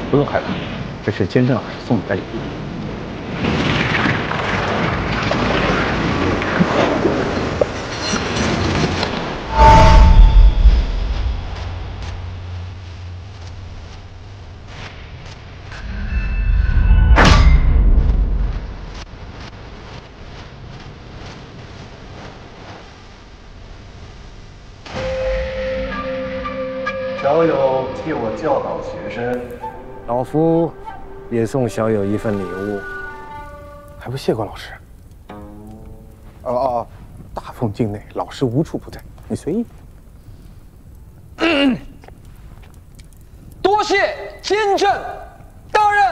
不用害怕，这是监正老师送你的礼物。 小友替我教导学生，老夫也送小友一份礼物，还不谢过老师？哦，大凤境内老师无处不在，你随意。多谢监正大人。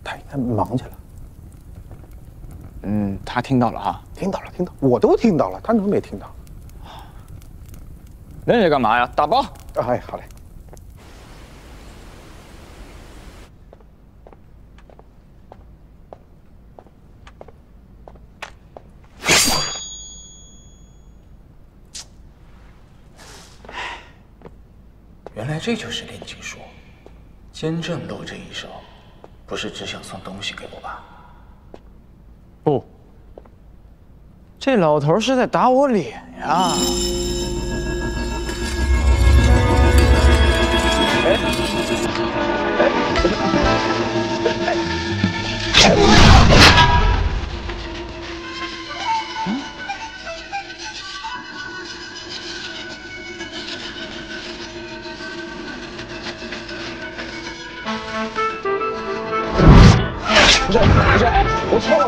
他应该忙去了。他听到了哈。听到了，我都听到了，他能没听到？那你干嘛呀？打包。哎，好嘞。 原来这就是炼金术，监正露这一手，不是只想送东西给我吧？不，这老头是在打我脸呀！不是，我错了！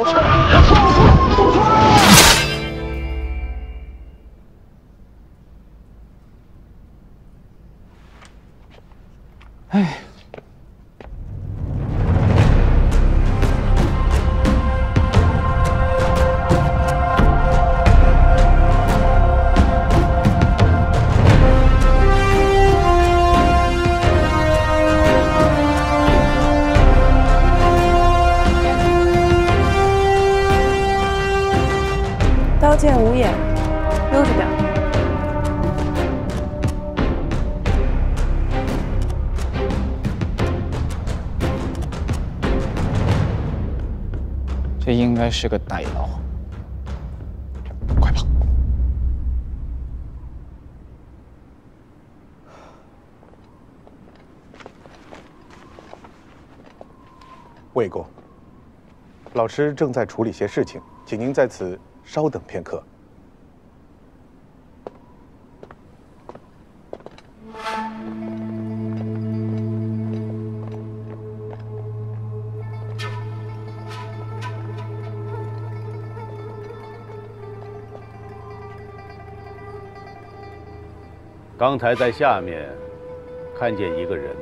哎。 刀剑无眼，悠着点。这应该是个歹佬，快跑！魏公，老师正在处理些事情，请您在此稍等片刻。刚才在下面看见一个人，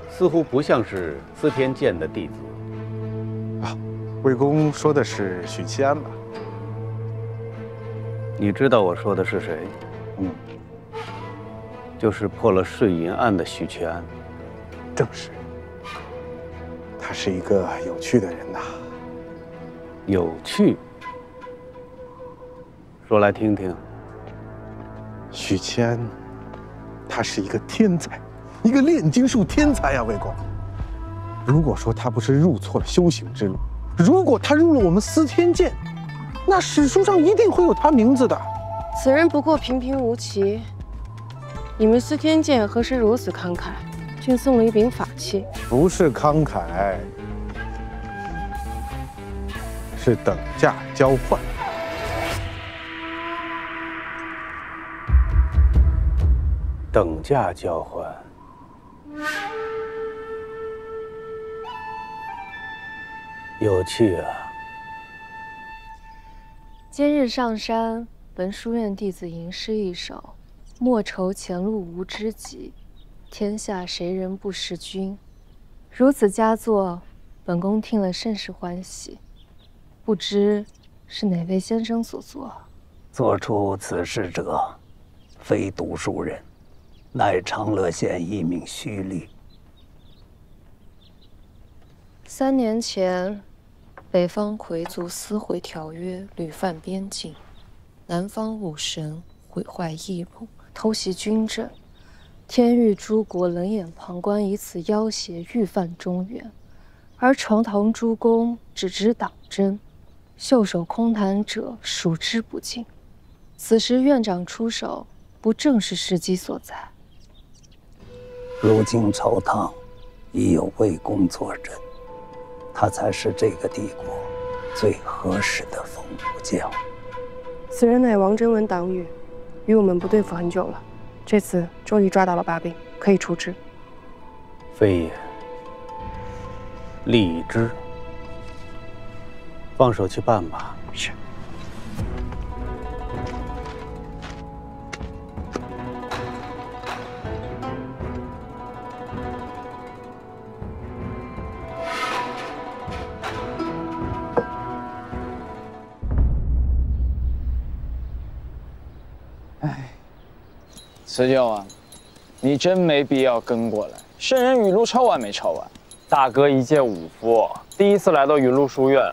似乎不像是司天监的弟子。啊，魏公说的是许七安吧？你知道我说的是谁？就是破了睡云案的许七安。正是。他是一个有趣的人呐。有趣？说来听听。 许七安，他是一个天才，一个炼金术天才呀，魏公。如果说他不是入错了修行之路，如果他入了我们司天监，那史书上一定会有他名字的。此人不过平平无奇，你们司天监何时如此慷慨，竟送了一柄法器？不是慷慨，是等价交换。 等价交换，有趣啊！今日上山，本书院弟子吟诗一首：莫愁前路无知己，天下谁人不识君。如此佳作，本宫听了甚是欢喜。不知是哪位先生所作？做出此诗者，非读书人。 乃长乐县一名虚吏。3年前，北方魁族撕毁条约，屡犯边境，南方武神毁坏义路，偷袭军政。天谕诸国冷眼旁观，以此要挟欲犯中原，而朝堂诸公只知党争，袖手空谈者数之不尽。此时院长出手，不正是时机所在？如今朝堂已有魏公坐镇，他才是这个帝国最合适的封武将。此人乃王征文党羽，与我们不对付很久了。这次终于抓到了把柄，可以处置。非也，立之。放手去办吧。是。辞教啊，你真没必要跟过来。圣人语录抄完没抄完？大哥一介武夫，第一次来到云麓书院，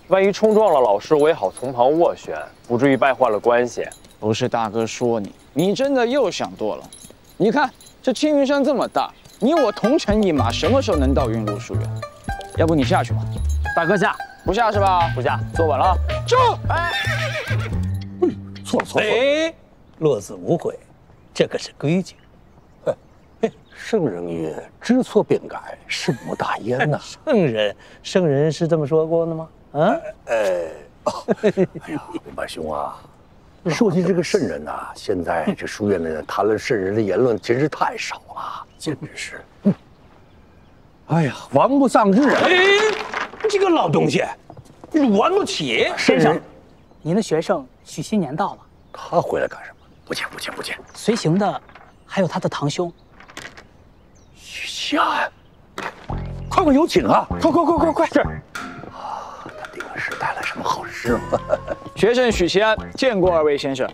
万一冲撞了老师，我也好从旁斡旋，不至于败坏了关系。不是大哥说你，你真的又想多了。你看这青云山这么大，你我同乘一马，什么时候能到云麓书院？要不你下去吧。大哥下，不下是吧？不下，坐稳了。住！哎，错了错了。哎，落子无悔。这可是规矩。圣人曰：“知错便改，善莫大焉呐。”圣人是这么说过的吗？啊？哎呀，明白兄啊，说起这个圣人呐，现在这书院的谈论圣人的言论真是太少了，简直是。哎呀，玩不丧志啊！哎，这个老东西，玩不起。先生，您的学生许新年到了。他回来干什么？不见。随行的还有他的堂兄许西安，快有请啊！快！是啊，他定是带了什么好事吗？学生许西安见过二位先生。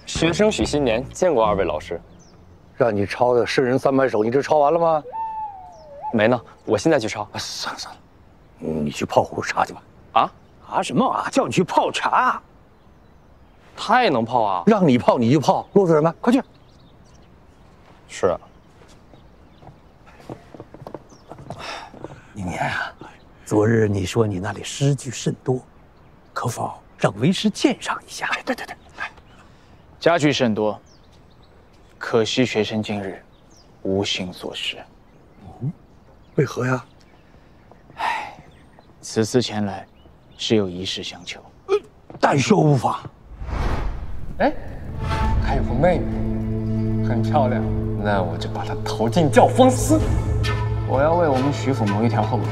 学生许新年见过二位老师。让你抄的《圣人300首》，你这抄完了吗？没呢，我现在去抄。算了，你去泡壶茶去吧。啊什么啊？叫你去泡茶。他也能泡啊？让你泡你就泡，啰嗦什么？快去！是啊。宁年啊，昨日你说你那里诗句甚多，可否让为师鉴赏一下？对，佳句甚多，可惜学生今日无心作诗。为何呀？此次前来是有一事相求。但说无妨。哎，还有个妹妹，很漂亮，那我就把她投进教坊司。我要为我们徐府谋一条后路。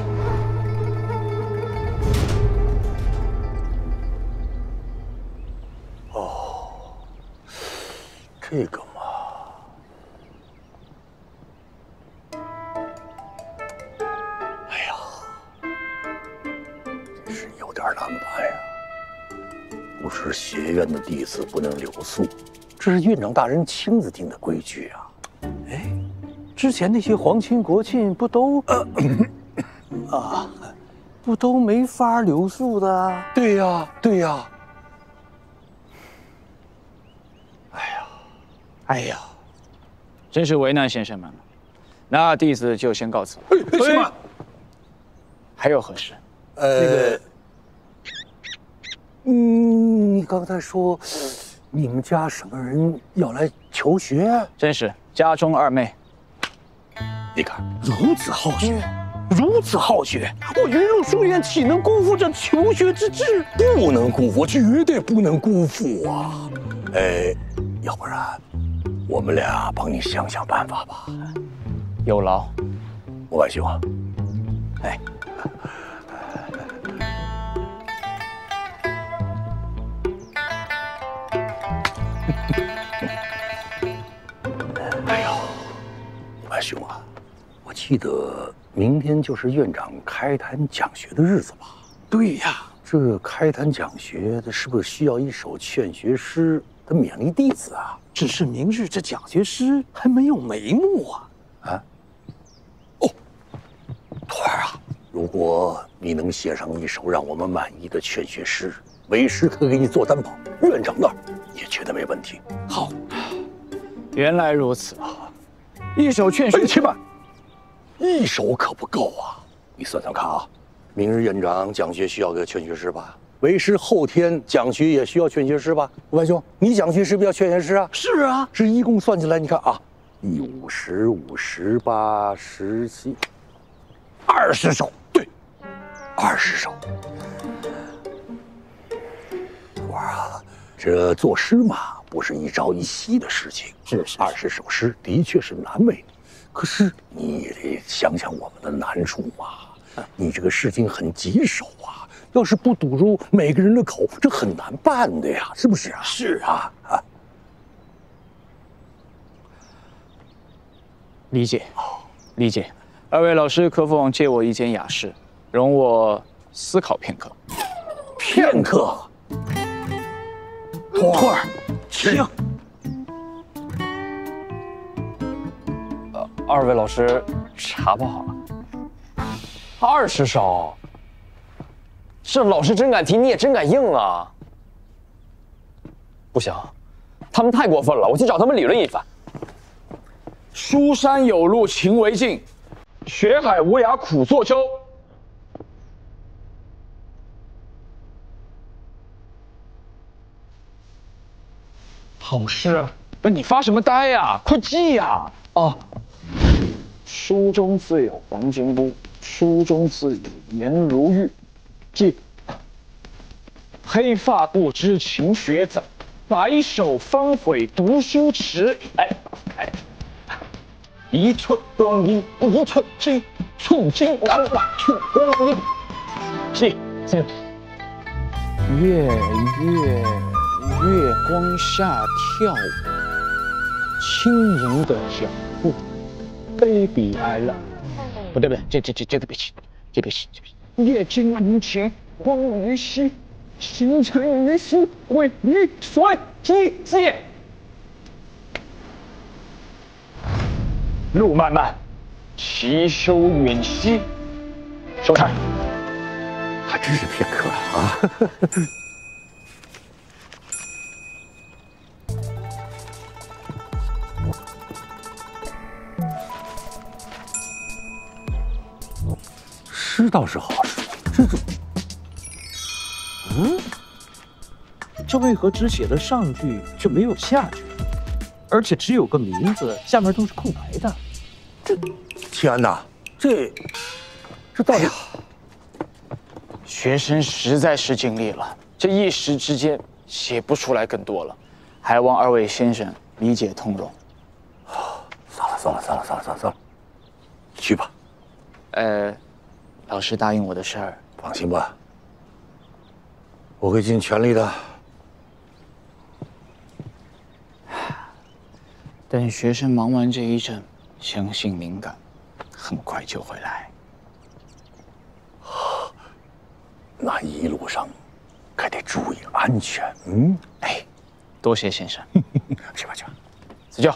哦，这个嘛，哎呀，这是有点难办呀。不是学院的弟子不能留宿，这是院长大人亲自定的规矩啊。哎，之前那些皇亲国戚不都不都没法留宿的？对呀。哎呀，真是为难先生们了。那弟子就先告辞了。行吧。还有何事？你刚才说你们家什么人要来求学？真是家中二妹。你看，如此好学，我云麓书院岂能辜负这求学之志？不能辜负，绝对不能辜负啊！要不然我们俩帮你想想办法吧。有劳，莫万兄。哎，莫万兄啊，我记得明天就是院长开坛讲学的日子吧？对呀，这开坛讲学的是不是需要一首劝学诗的勉励弟子啊？只是明日这讲学诗还没有眉目啊！徒儿啊，如果你能写上一首让我们满意的劝学诗，为师可给你做担保。院长那儿也觉得没问题。好，原来如此啊！一手劝学，且慢，一手可不够啊！你算算看啊，明日院长讲学需要个劝学师吧？为师后天讲学也需要劝学师吧？吴白兄，你讲学是不是要劝学师啊？是啊，这一共算起来，你看啊，15、15、18、17、20首，对，20首。徒儿啊，这作诗嘛，不是一朝一夕的事情。是，20首诗的确是难为你，可是你也得想想我们的难处嘛。你这个事情很棘手啊，要是不堵住每个人的口，这很难办的呀，是不是啊？是啊，啊。理解，理解。二位老师可否借我一间雅室，容我思考片刻？片刻。徒儿，请。二位老师，茶不好了。20首，这老师真敢提，你也真敢应啊！不行，他们太过分了，我去找他们理论一番。书山有路勤为径，学海无涯苦作舟。好诗啊！不，你发什么呆呀？快记呀！哦，书中自有黄金屋，书中自有颜如玉。记。黑发不知勤学怎，白首方悔读书迟。一寸光阴一寸金，寸金难买寸光阴。记。月光下跳舞，轻盈的脚步 ，baby I love。不对，这对不起，这对不起。夜静无情光于兮，行尘于心，毁于所借。路漫漫，其修远兮。收看，还真是片刻啊！诗倒是好诗，这为何只写了上句却没有下句？而且只有个名字，下面都是空白的。天哪，这到底？学生实在是尽力了，这一时之间写不出来更多了，还望二位先生理解通融。算了，去吧。老师答应我的事儿，放心吧，我会尽全力的。等学生忙完这一阵，相信灵感很快就会来。那一路上可得注意安全。多谢先生。去吧。辞教。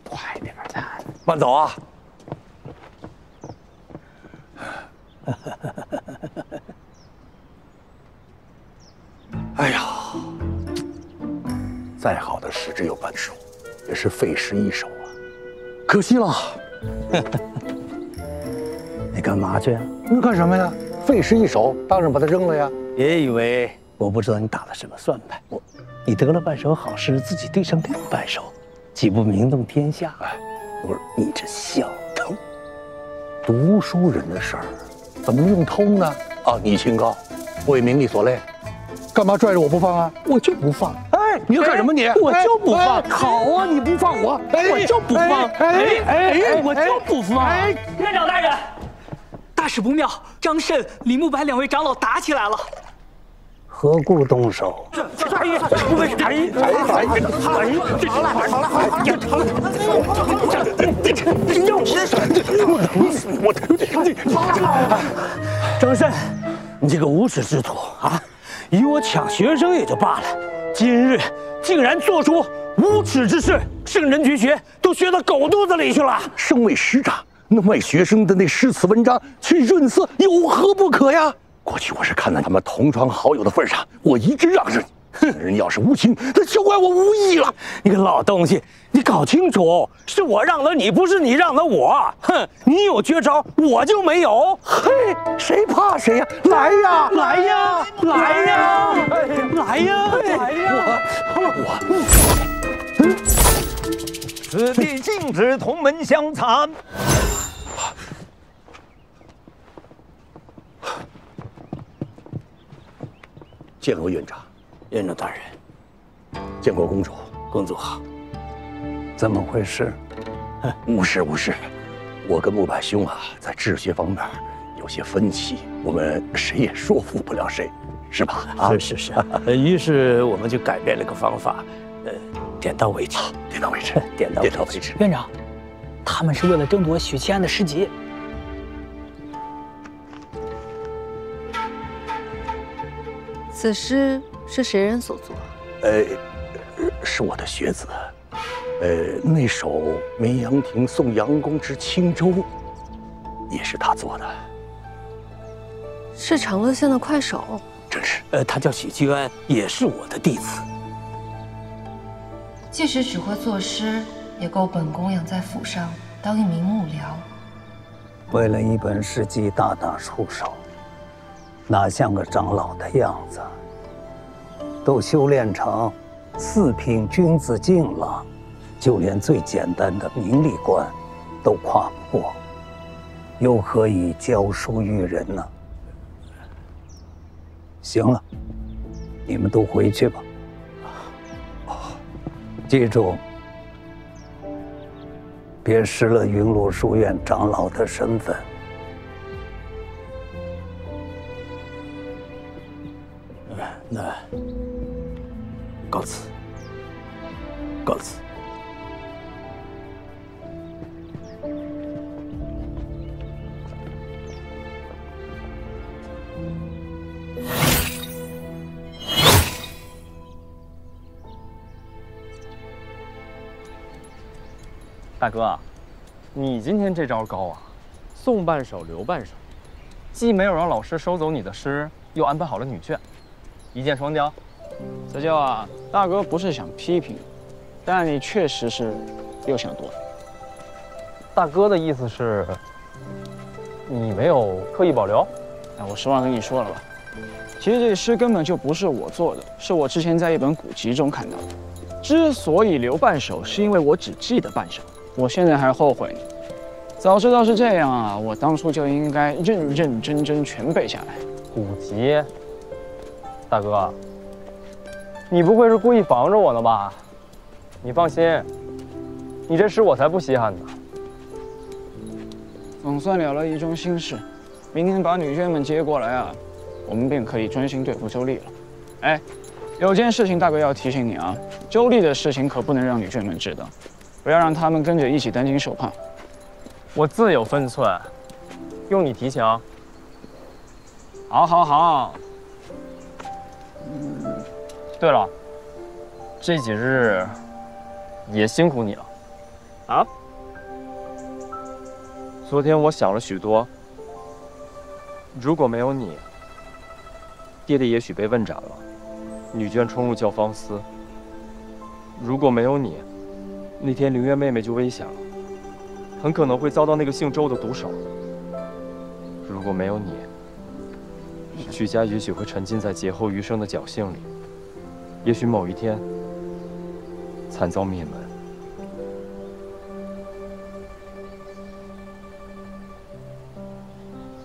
快点的，慢走啊！哎呀，再好的诗只有半首，也是费时一首啊，可惜了。你干嘛去啊？你干什么呀？费时一首，当然把它扔了呀。别以为我不知道你打的什么算盘。你得了半首好诗，自己对上另半首，岂不名动天下？不是你这小偷，读书人的事儿怎么能用偷呢？啊，你清高，为名利所累，干嘛拽着我不放啊？我就不放。你要干什么你？我就不放。好啊，你不放我，我就不放。我就不放。院长大人，大事不妙，张慎、李慕白两位长老打起来了。何故动手？张慎，你这个无耻之徒啊！与我抢学生也就罢了，今日竟然做出无耻之事，圣人绝学都学到狗肚子里去了。身为师长，那为学生的那诗词文章去润色，有何不可呀？过去我是看在他们同窗好友的份上，我一直让着你。人要是无情，那就怪我无义了。你个老东西，你搞清楚，是我让了你，不是你让了我。哼，你有绝招，我就没有。嘿，谁怕谁呀？来呀，来呀，来呀，来呀，来呀！此地禁止同门相残。见过院长。院长大人，见过公主，公主好。怎么回事？无事无事，我跟木柏兄啊，在治学方面有些分歧，我们谁也说服不了谁，是吧？啊，是。于是我们就改变了个方法，点到为止，点到为止，点到为止。院长，他们是为了争夺许七安的诗集。此诗是谁人所作？是我的学子。那首《绵阳亭送杨公之轻舟》，也是他做的。是长乐县的快手。正是。他叫许居安，也是我的弟子。即使只会作诗，也够本宫养在府上当一名幕僚。为了一本诗集大打出手，哪像个长老的样子？都修炼成四品君子境了，就连最简单的名利关都跨不过，又何以教书育人呢？行了，你们都回去吧。记住，别失了云麓书院长老的身份。那告辞，告辞。大哥，你今天这招高啊，送半首留半首，既没有让老师收走你的诗，又安排好了女眷，一箭双雕。泽教啊，大哥不是想批评，但你确实是又想多了。大哥的意思是，你没有刻意保留？那我实话跟你说了吧，其实这诗根本就不是我做的，是我之前在一本古籍中看到的。之所以留半首，是因为我只记得半首。我现在还后悔呢，早知道是这样啊，我当初就应该认认真真全背下来。古籍，大哥，你不会是故意防着我呢吧？你放心，你这诗我才不稀罕呢。总算了了一桩心事，明天把女眷们接过来啊，我们便可以专心对付周丽了。哎，有件事情大哥要提醒你啊，周丽的事情可不能让女眷们知道。不要让他们跟着一起担惊受怕。我自有分寸，用你提醒。好。对了，这几日也辛苦你了。啊？昨天我想了许多，如果没有你，爹爹也许被问斩了，女眷冲入教坊司。如果没有你，那天凌月妹妹就危险了，很可能会遭到那个姓周的毒手。如果没有你，许家也许会沉浸在劫后余生的侥幸里，也许某一天惨遭灭门。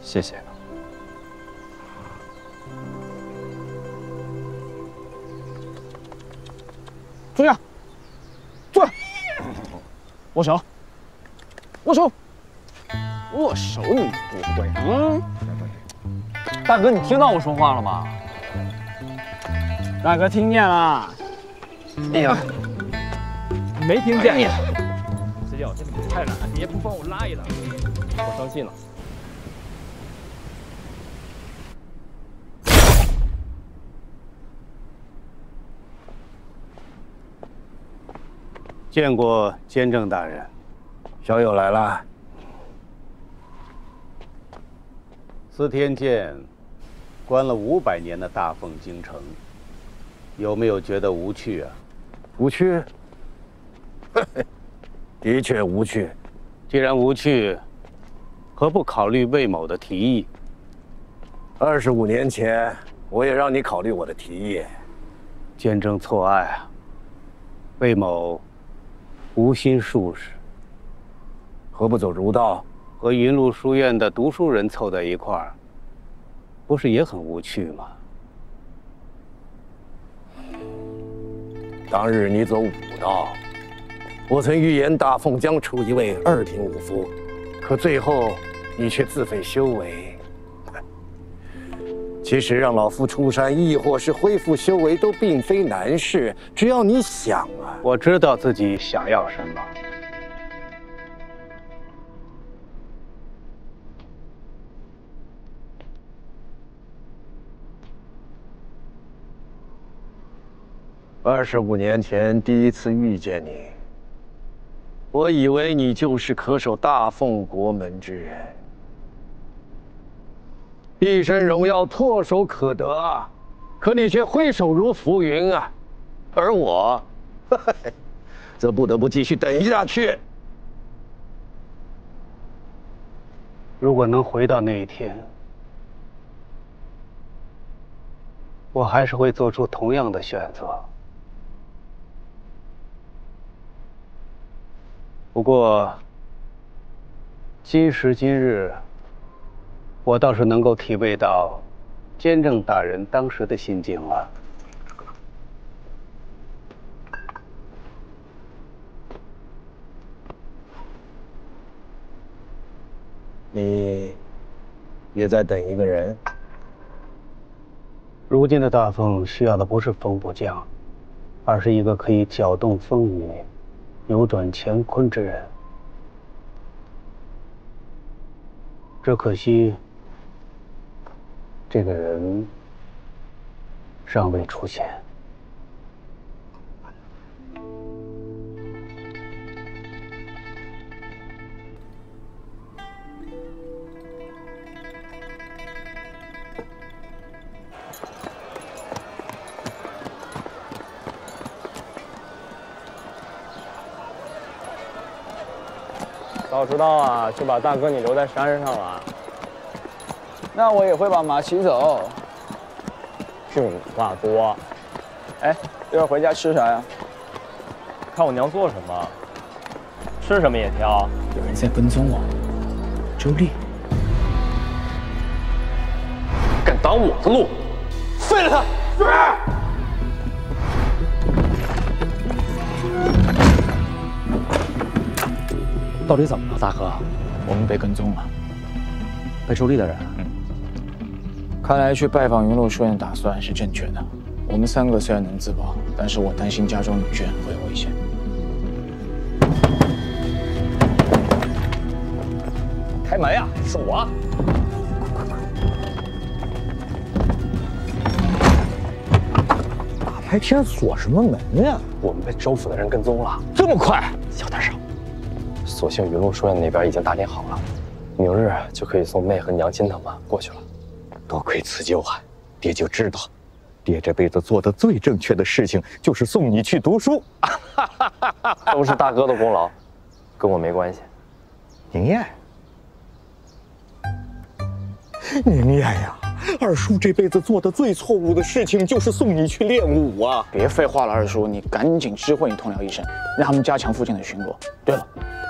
谢谢。坐下，坐下。握手，握手，握手你不会啊？大哥，你听到我说话了吗？大哥听见了。哎呀，没听见。子教，这你太懒了，你也不帮我拉一拉。我生气了。见过监正大人，小友来了。司天监关了500年的大凤京城，有没有觉得无趣啊？无趣？的确无趣。既然无趣，何不考虑魏某的提议？25年前，我也让你考虑我的提议。监正错案啊！魏某无心术士，何不走儒道？和云麓书院的读书人凑在一块儿，不是也很无趣吗？当日你走武道，我曾预言大凤将出一位2品武夫，可最后你却自废修为。其实让老夫出山，亦或是恢复修为，都并非难事，只要你想啊。我知道自己想要什么。25年前第一次遇见你，我以为你就是可守大凤国门之人，一身荣耀唾手可得啊，可你却挥手如浮云啊，而我，则不得不继续等下去。如果能回到那一天，我还是会做出同样的选择。不过，今时今日，我倒是能够体味到监正大人当时的心境了。你也在等一个人。如今的大凤需要的不是风部将，而是一个可以搅动风雨、扭转乾坤之人。只可惜，这个人尚未出现。早知道啊，就把大哥你留在山上了。那我也会把马骑走。净话多。哎，一会儿回家吃啥呀？看我娘做什么，吃什么也挑。有人在跟踪我，周丽。敢挡我的路，废了他！到底怎么了，大哥？我们被跟踪了，被周丽的人。看来去拜访云麓书院打算是正确的。我们3个虽然能自保，但是我担心家中女眷会有危险。开门呀！是我。大白天锁什么门呀？我们被州府的人跟踪了，这么快？小点声。所幸云麓书院那边已经打点好了，明日就可以送妹和娘亲他们过去了。多亏赐救啊，爹就知道，爹这辈子做的最正确的事情就是送你去读书。都是大哥的功劳，跟我没关系。宁燕，宁燕呀，二叔这辈子做的最错误的事情就是送你去练武啊！别废话了，二叔，你赶紧知会你同僚一声，让他们加强附近的巡逻。对了，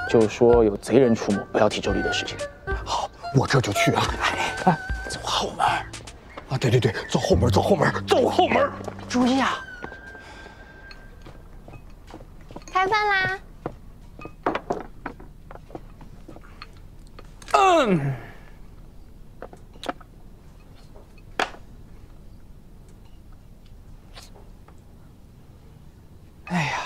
就说有贼人出没，不要提周丽的事情。好，我这就去啊！哎，走后门。啊，对对对，走后门，走后门，走后门！注意啊！开饭啦！哎呀，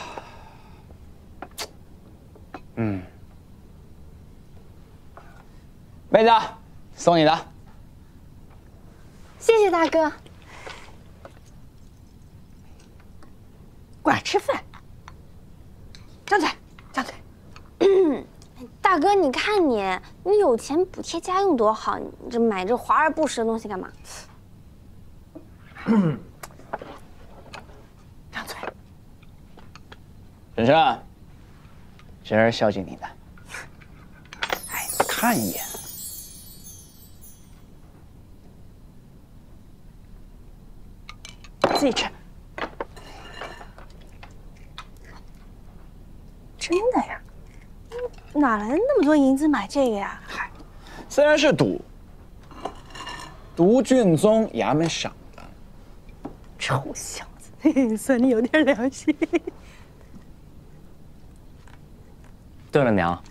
妹子，送你的。谢谢大哥。过来吃饭。张嘴，张嘴。大哥，你看你有钱补贴家用多好，你这买这华而不实的东西干嘛？张嘴。婶婶，侄儿孝敬你的。哎，看一眼。自己吃。真的呀？哪来的那么多银子买这个呀？嗨，虽然是赌，读卷宗衙门赏的。臭小子，算你有点良心。对了，娘，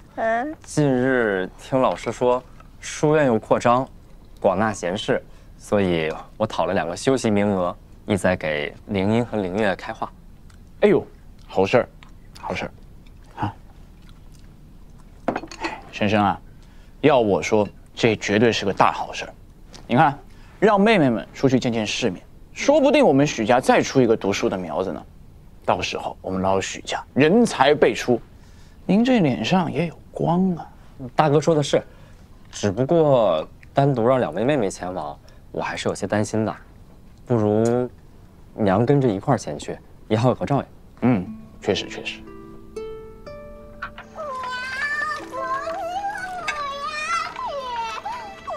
近日听老师说，书院又扩张，广纳贤士，所以我讨了2个修习名额，意在给灵音和灵月开化。哎呦，好事儿，好事儿。婶婶啊，要我说，这绝对是个大好事儿。你看，让妹妹们出去见见世面，说不定我们许家再出一个读书的苗子呢。到时候我们老许家人才辈出，您这脸上也有光啊。大哥说的是，只不过单独让2位妹妹前往，我还是有些担心的。不如娘跟着一块儿前去，也好有个照应。嗯，确实确实。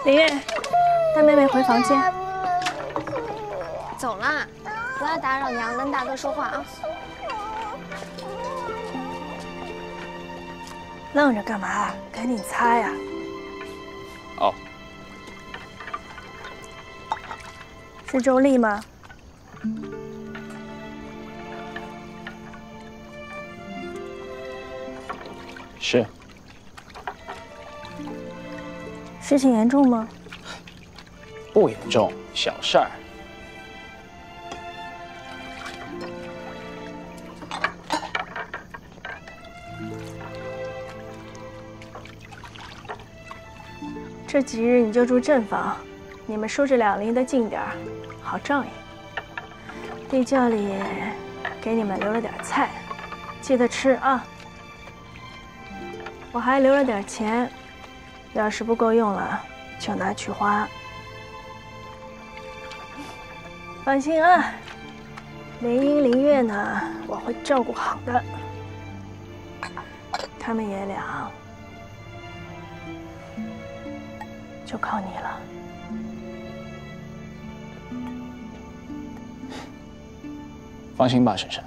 林月，带妹妹回房间。走啦，不要打扰娘跟大哥说话啊。愣着干嘛？赶紧擦呀！哦，是周丽吗？是。事情严重吗？不严重，小事儿。这几日你就住正房，你们收着两邻的近点儿，好照应。地窖里给你们留了点菜，记得吃啊。我还留了点钱。要是不够用了，就拿去花。放心啊，林音、林月呢，我会照顾好的。他们爷俩就靠你了。放心吧，婶婶。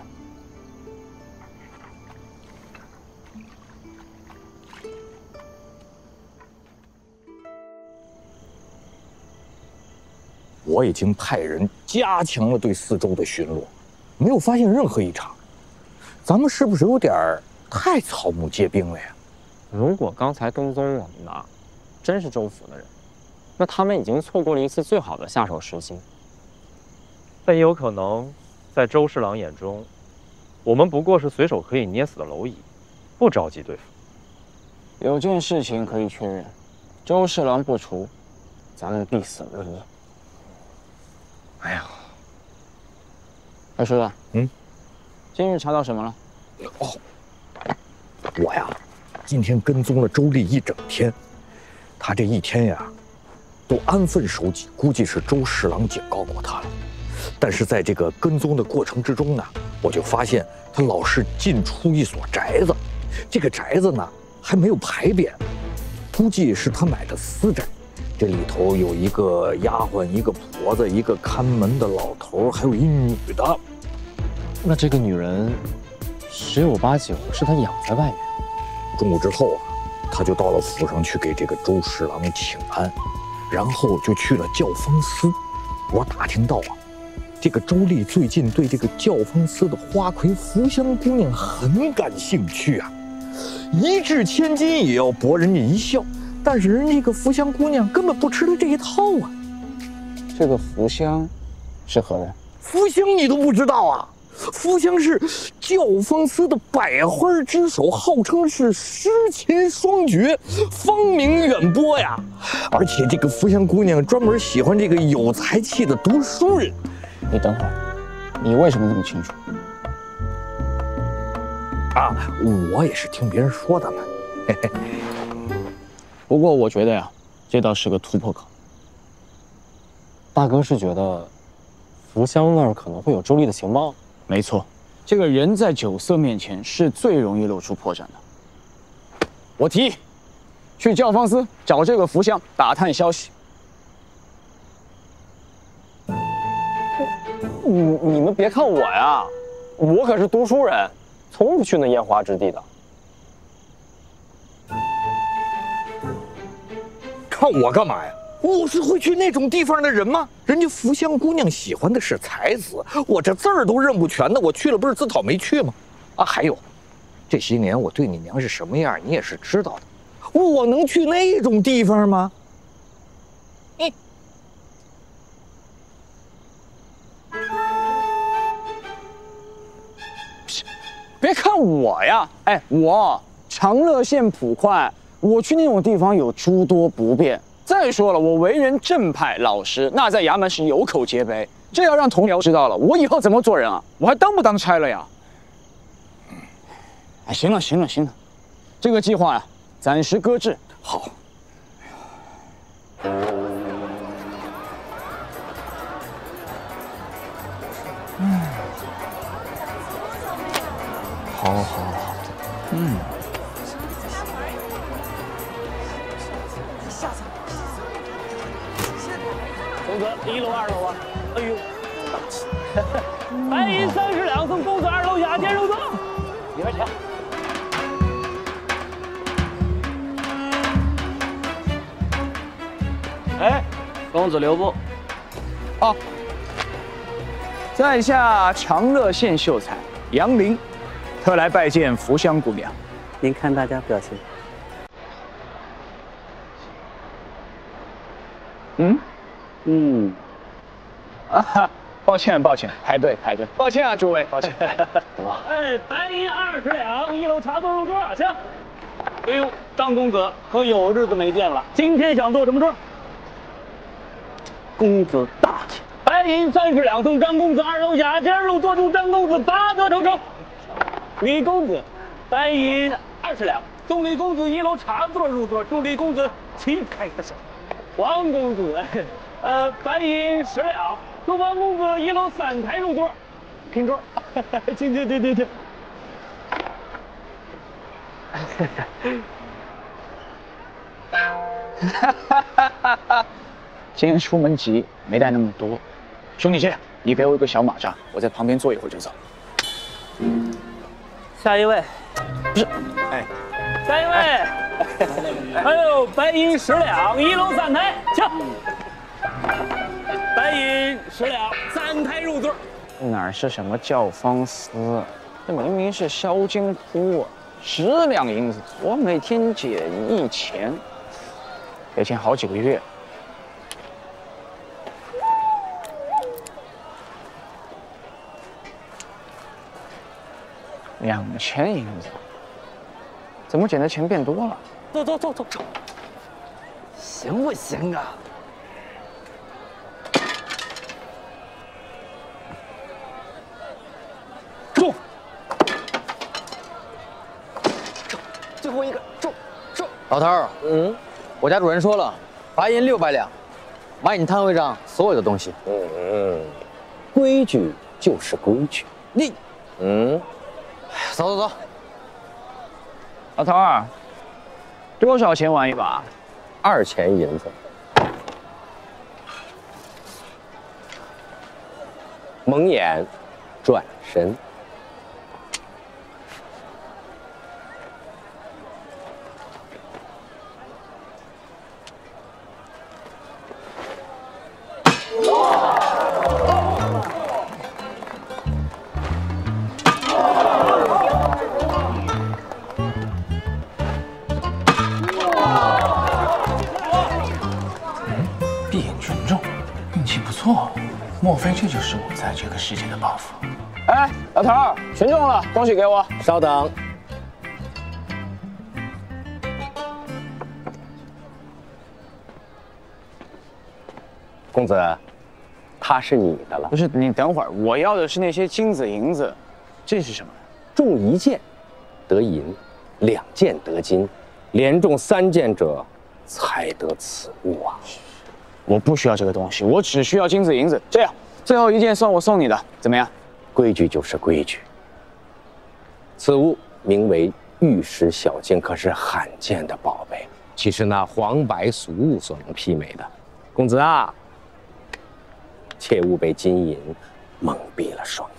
我已经派人加强了对四周的巡逻，没有发现任何异常。咱们是不是有点太草木皆兵了呀？如果刚才跟踪我们的真是周府的人，那他们已经错过了一次最好的下手时机。但也有可能，在周侍郎眼中，我们不过是随手可以捏死的蝼蚁，不着急对付。有件事情可以确认，周侍郎不除，咱们必死无疑。哎呀，二叔子，今日查到什么了？哦，我呀，今天跟踪了周丽一整天，他这一天呀，都安分守己，估计是周侍郎警告过他了。但是在这个跟踪的过程之中呢，我就发现他老是进出一所宅子，这个宅子呢还没有牌匾，估计是他买的私宅。这里头有一个丫鬟，一个婆子，一个看门的老头，还有一女的。那这个女人十有八九是他养在外面。中午之后啊，他就到了府上去给这个周侍郎请安，然后就去了教坊司。我打听到啊，这个周丽最近对这个教坊司的花魁福香姑娘很感兴趣啊，一掷千金也要博人家一笑。但是人家这个福香姑娘根本不吃他这一套啊。这个福香是何人？福香你都不知道啊？福香是教坊司的百花之首，号称是诗琴双绝，芳名远播呀。而且这个福香姑娘专门喜欢这个有才气的读书人。你等会儿，你为什么这么清楚？啊，我也是听别人说的嘛。嘿嘿。不过我觉得呀，这倒是个突破口。大哥是觉得福乡那儿可能会有周丽的情报？没错，这个人在酒色面前是最容易露出破绽的。我提议去教坊司找这个福乡打探消息。你们别看我呀，我可是读书人，从不去那烟花之地的。看我干嘛呀？我是会去那种地方的人吗？人家福乡姑娘喜欢的是才子，我这字儿都认不全呢，我去了不是自讨没趣吗？啊，还有，这些年我对你娘是什么样，你也是知道的。我能去那种地方吗？别看我呀，哎，我长乐县捕快，我去那种地方有诸多不便。再说了，我为人正派老实，那在衙门是有口皆碑。这要让同僚知道了，我以后怎么做人啊？我还当不当差了呀？哎，行了，这个计划呀，暂时搁置。好。好，公子，1楼2楼啊！哎呦，白银30两送公子2楼雅间入座，里边请。哎，公子留步。啊，在下长乐县秀才杨林，特来拜见福乡姑娘。您看大家表现。啊，抱歉，排队，抱歉啊，诸位，抱歉。哎，白银20两，1楼茶座入座，行。哎呦，张公子，可有日子没见了，今天想做什么桌？公子大气。白银30两送张公子2楼雅间入座，祝张公子拔得头筹。李公子，白银20两送李公子1楼茶座入座，祝李公子旗开得胜。王公子，白银10两送王公子1楼3台入座，拼桌。请。今天出门急，没带那么多。兄弟姐，你给我一个小马扎，我在旁边坐一会儿就走。下一位，不是，哎，下一位。哎呦，白银10两，1楼3台，请。白银10两，3台入座。哪是什么教坊司？这明明是销金窟啊！10两银子，我每天解1钱，得欠好几个月。2000银子，怎么捡的钱变多了？走，行不行啊？中，最后一个中。老头儿，我家主人说了，白银600两，买你摊位上所有的东西。规矩就是规矩。你，走，老头儿，多少钱玩一把？2钱银子。蒙眼，转身。闭眼群众，运气不错，莫非这就是我在这个世界的抱负？哎，老头儿，群众了，东西给我。稍等。公子，他是你的了。不是，你等会儿，我要的是那些金子银子，这是什么？中1件得银，2件得金，连中3件者才得此物啊！我不需要这个东西，我只需要金子银子。这样，最后一件算我送你的，怎么样？规矩就是规矩。此物名为玉石小镜，可是罕见的宝贝，岂是那黄白俗物所能媲美的？公子啊，切勿被金银蒙蔽了双眼。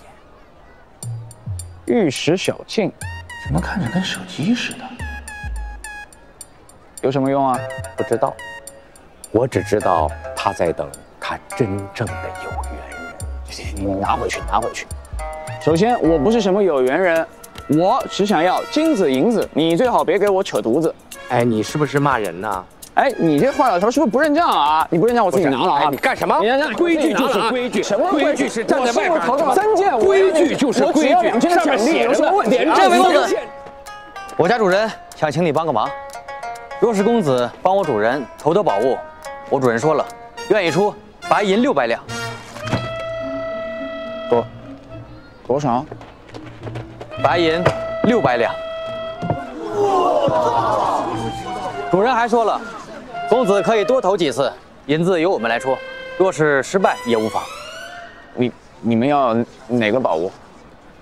玉石小镜，怎么看着跟手机似的？有什么用啊？不知道，我只知道他在等他真正的有缘人。你拿回去，拿回去。首先，我不是什么有缘人，我只想要金子银子，你最好别给我扯犊子。哎，你是不是骂人呢？哎，你这坏老头是不是不认账啊？你不认账，我自己拿了啊！你干什么？规矩就是规矩，什么规矩是站在外边。3件，规矩就是规矩，上面写着的。这位公子，我家主人想请你帮个忙。若是公子帮我主人筹得宝物，我主人说了，愿意出白银600两。多少？白银600两。主人还说了，公子可以多投几次，银子由我们来出，若是失败也无妨。你们要哪个宝物？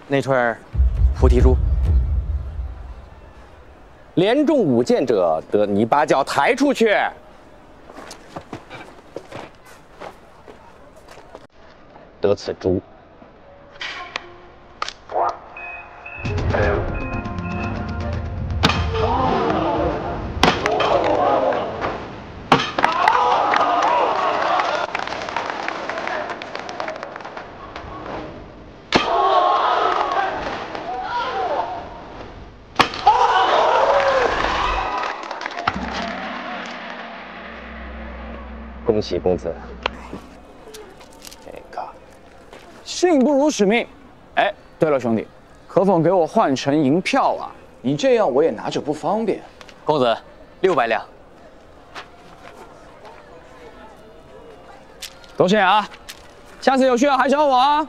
那串菩提珠。连中5箭者得泥巴脚抬出去。得此珠。恭喜公子！这个信不如使命。哎，对了，兄弟，可否给我换成银票啊？你这样我也拿着不方便。公子，600两。多谢啊！下次有需要还找我啊！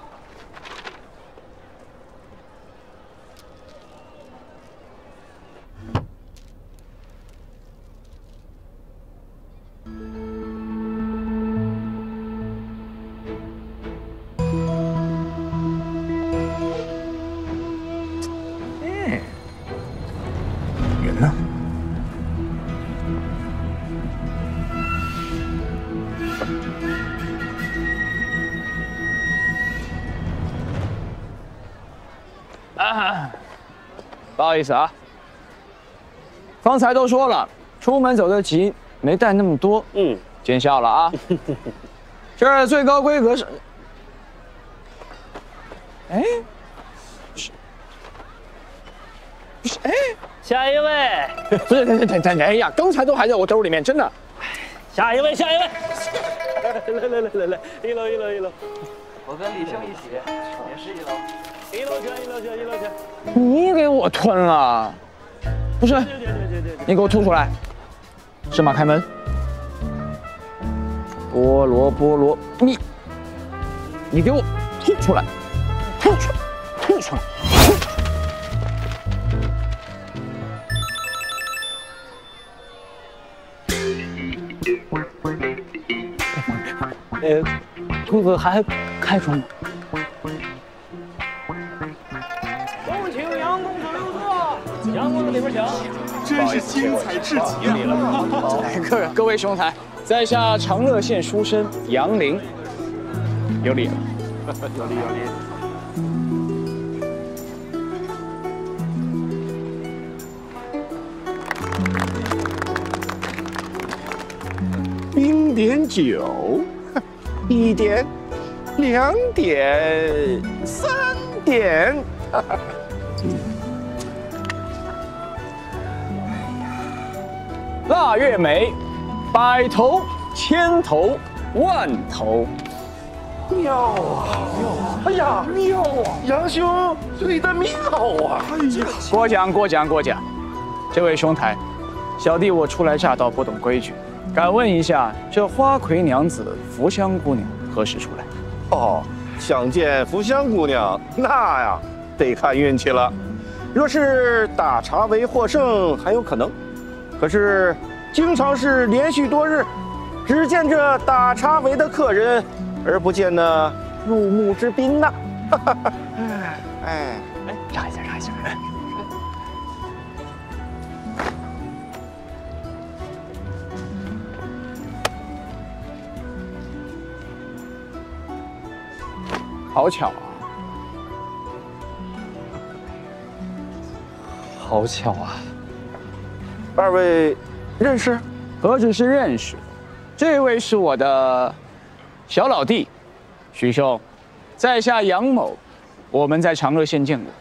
云呢？不好意思啊，方才都说了，出门走得急，没带那么多。见笑了啊。这儿最高规格是，哎，不是，哎，下一位。不是，等，哎呀，刚才都还在我兜里面，真的。下一位，下一位。来，一楼。我跟李兄一起，也是1楼。一楼去。你给我吞了，不是？你给我吐出来！圣马开门。菠萝，你给我吐出来！吐出来！公子还开窗吗？有请杨公子入座，杨公子里边请。真是精彩至极啊！各位兄台，在下长乐县书生杨林，有礼了。有礼。冰点酒，1点、2点、3点。腊月美，100头、1000头、10000头。妙啊！哎呀，妙啊！杨兄对得妙啊！哎呀，过奖。这位兄台，小弟我初来乍到，不懂规矩，敢问一下，这花魁娘子福香姑娘何时出来？哦，想见福香姑娘，那呀得看运气了。若是大茶为获胜，还有可能；可是经常是连续多日，只见这打茶围的客人，而不见那入幕之宾呐。哎，让一下，让一下。好巧啊！好巧啊！二位认识？何止是认识，这位是我的小老弟，许兄，在下杨某，我们在长乐县见过。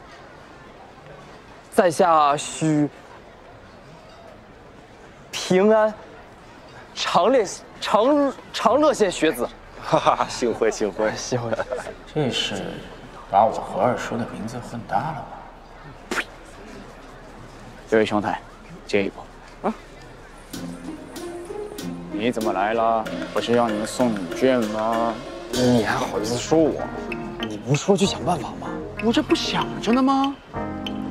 在下许平安，长乐县学子。哈哈，幸会幸会幸会。这是把我和二叔的名字混搭了吗？这位兄台，借一波。啊？你怎么来了？不是让你们送礼券吗？你还好意思说我？你不说去想办法吗？我这不想着呢吗？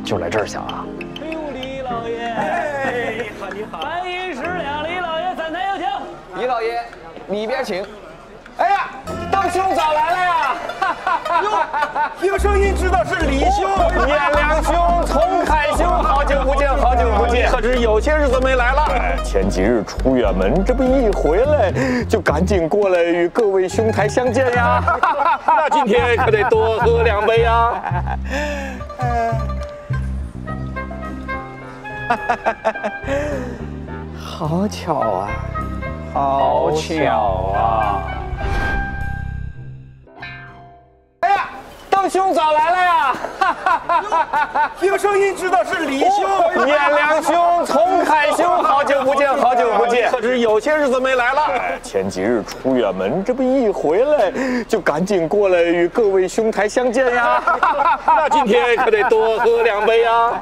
就来这儿想啊？六李老爷，哎，你好。白银10两，李老爷散台有请。李老爷，里边请。哎呀，邓兄早来了呀！哟，听声音知道是李兄、颜良兄、丛海兄，好久不见，好久不见。可知有些日子没来了。前几日出远门，这不一回来就赶紧过来与各位兄台相见呀。那今天可得多喝2杯呀。好巧啊！好巧啊！邓兄早来了呀！听声音知道是李兄、颜良兄、丛海兄，好久不见，好久不见。可知有些日子没来了。前几日出远门，这不一回来就赶紧过来与各位兄台相见呀。那今天可得多喝2杯呀。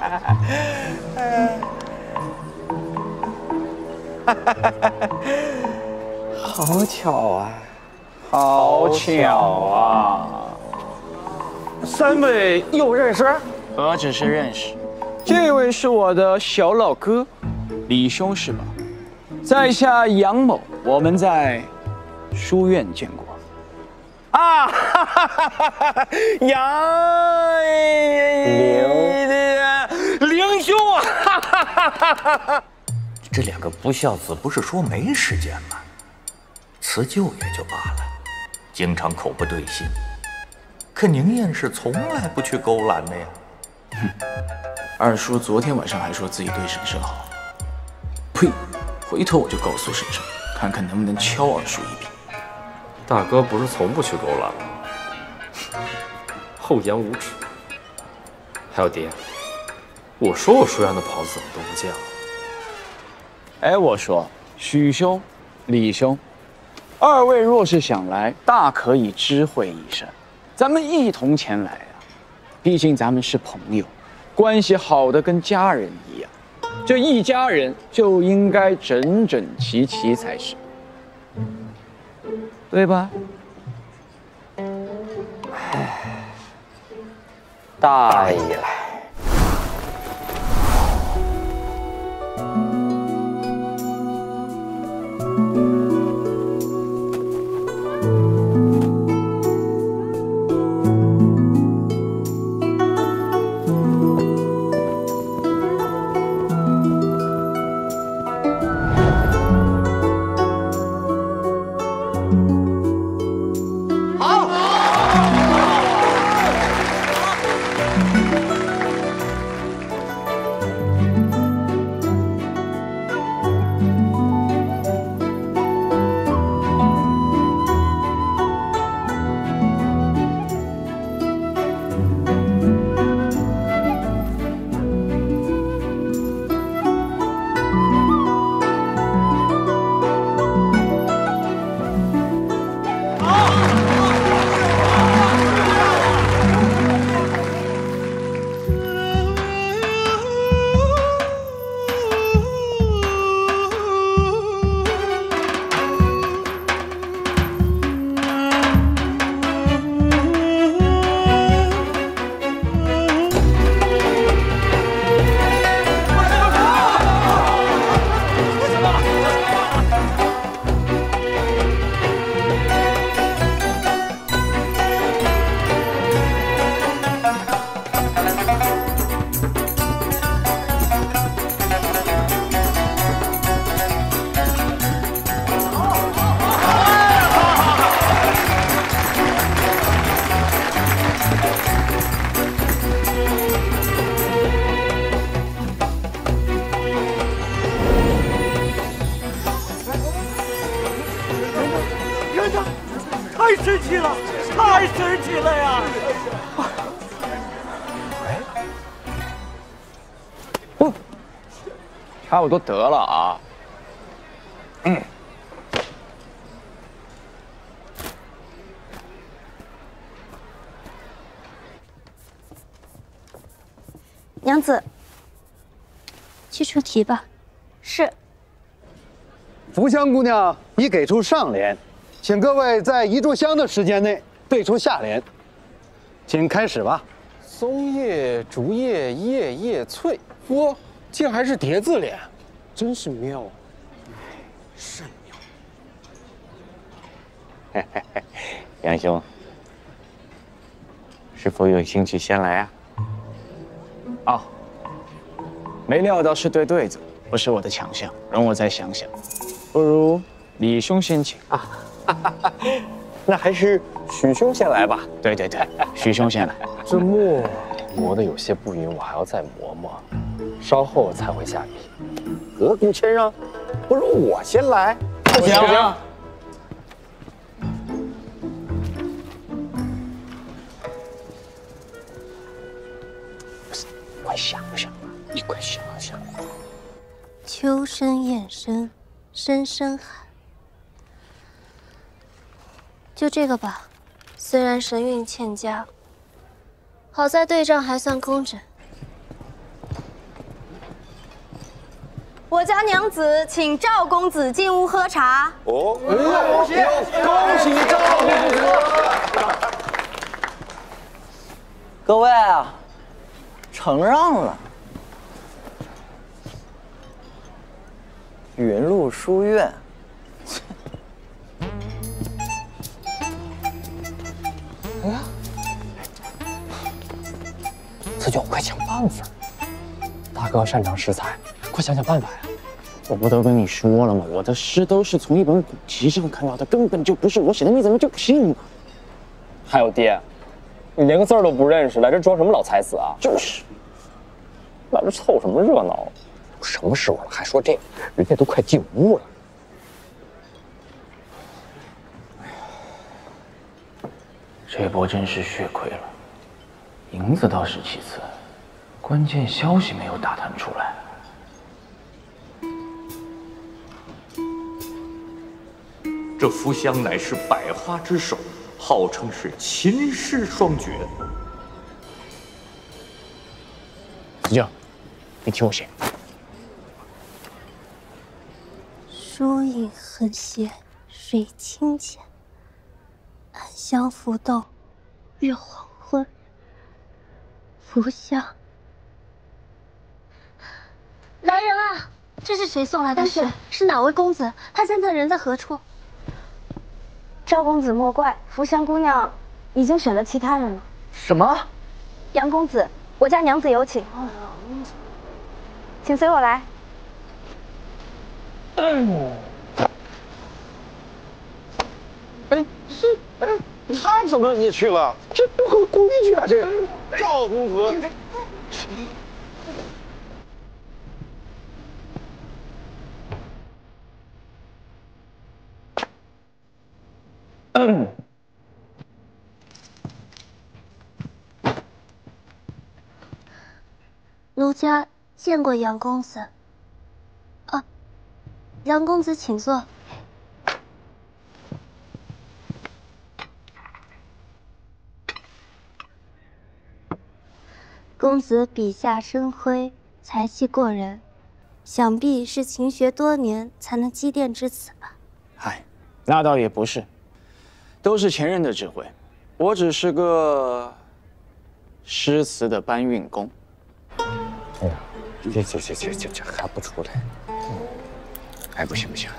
好巧啊！好巧啊！3位又认识？何止是认识，这位是我的小老哥，李兄是吧？在下杨某，我们在书院见过。啊，凌兄啊！这2个不孝子不是说没时间吗？辞旧也就罢了，经常口不对心。可宁燕是从来不去勾拦的呀。哼，二叔昨天晚上还说自己对婶婶好，呸！回头我就告诉婶婶，看看能不能敲二叔一笔。大哥不是从不去勾拦吗？厚颜无耻！还有爹，我说我书院的袍子怎么都不见了？哎，我说许兄、李兄，二位若是想来，大可以知会一声，咱们一同前来啊。毕竟咱们是朋友，关系好的跟家人一样。这一家人就应该整整齐齐才是，对吧？大爷。太神奇了，太神奇了呀！差不多得了啊。娘子，去出题吧。是。福香姑娘已给出上联，请各位在一炷香的时间内背出下联。请开始吧。松叶、竹叶，叶叶翠。嚯，竟还是叠字联，真是妙啊！甚妙。嘿嘿嘿，杨兄，是否有兴趣先来啊？哦，没料到是对子，不是我的强项，容我再想想。不如李兄先请啊。那还是许兄先来吧。对，许兄先来。这墨磨得有些不匀，我还要再磨磨，稍后才会下笔。何故谦让？不如我先来。不行。快想想，你快想想。秋深雁深，深深海。就这个吧，虽然神韵欠佳，好在对仗还算工整。我家娘子请赵公子进屋喝茶。哦，恭喜赵公子！各位啊，承让了。云路书院。哎呀，子九，快想办法！大哥擅长诗才，快想想办法呀！我不都跟你说了吗？我的诗都是从一本古籍上看到的，根本就不是我写的，你怎么就不信呢？还有爹，你连个字儿都不认识，来这装什么老才子啊？就是，来这凑什么热闹？什么时候了还说这个？人家都快进屋了。这波真是血亏了，银子倒是其次，关键消息没有打探出来。这福香乃是百花之首，号称是秦诗双绝。子敬，你听我写。疏影横斜，水清浅。暗香浮动，月黄昏。福香。来人啊！这是谁送来的诗？是哪位公子？他现在人在何处？赵公子莫怪，福香姑娘已经选了其他人了。什么？杨公子，我家娘子有请，请随我来。他怎么也去了？这不合规矩啊！这赵公子，奴家见过杨公子。啊，杨公子请坐。公子笔下生辉，才气过人，想必是勤学多年才能积淀至此吧？嗨，那倒也不是，都是前人的智慧，我只是个诗词的搬运工。哎呀，这还不出来？哎，不行，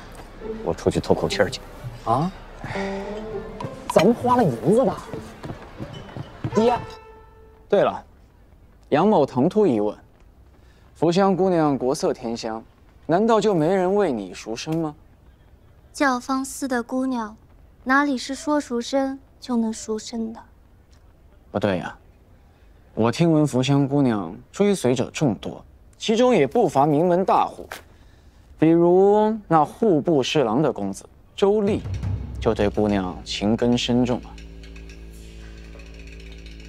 我出去透口气去。啊？咱们花了银子吧？爹。对了，杨某唐突一问，福香姑娘国色天香，难道就没人为你赎身吗？教坊司的姑娘，哪里是说赎身就能赎身的？不对呀，我听闻福香姑娘追随者众多，其中也不乏名门大户，比如那户部侍郎的公子周立，就对姑娘情根深重啊。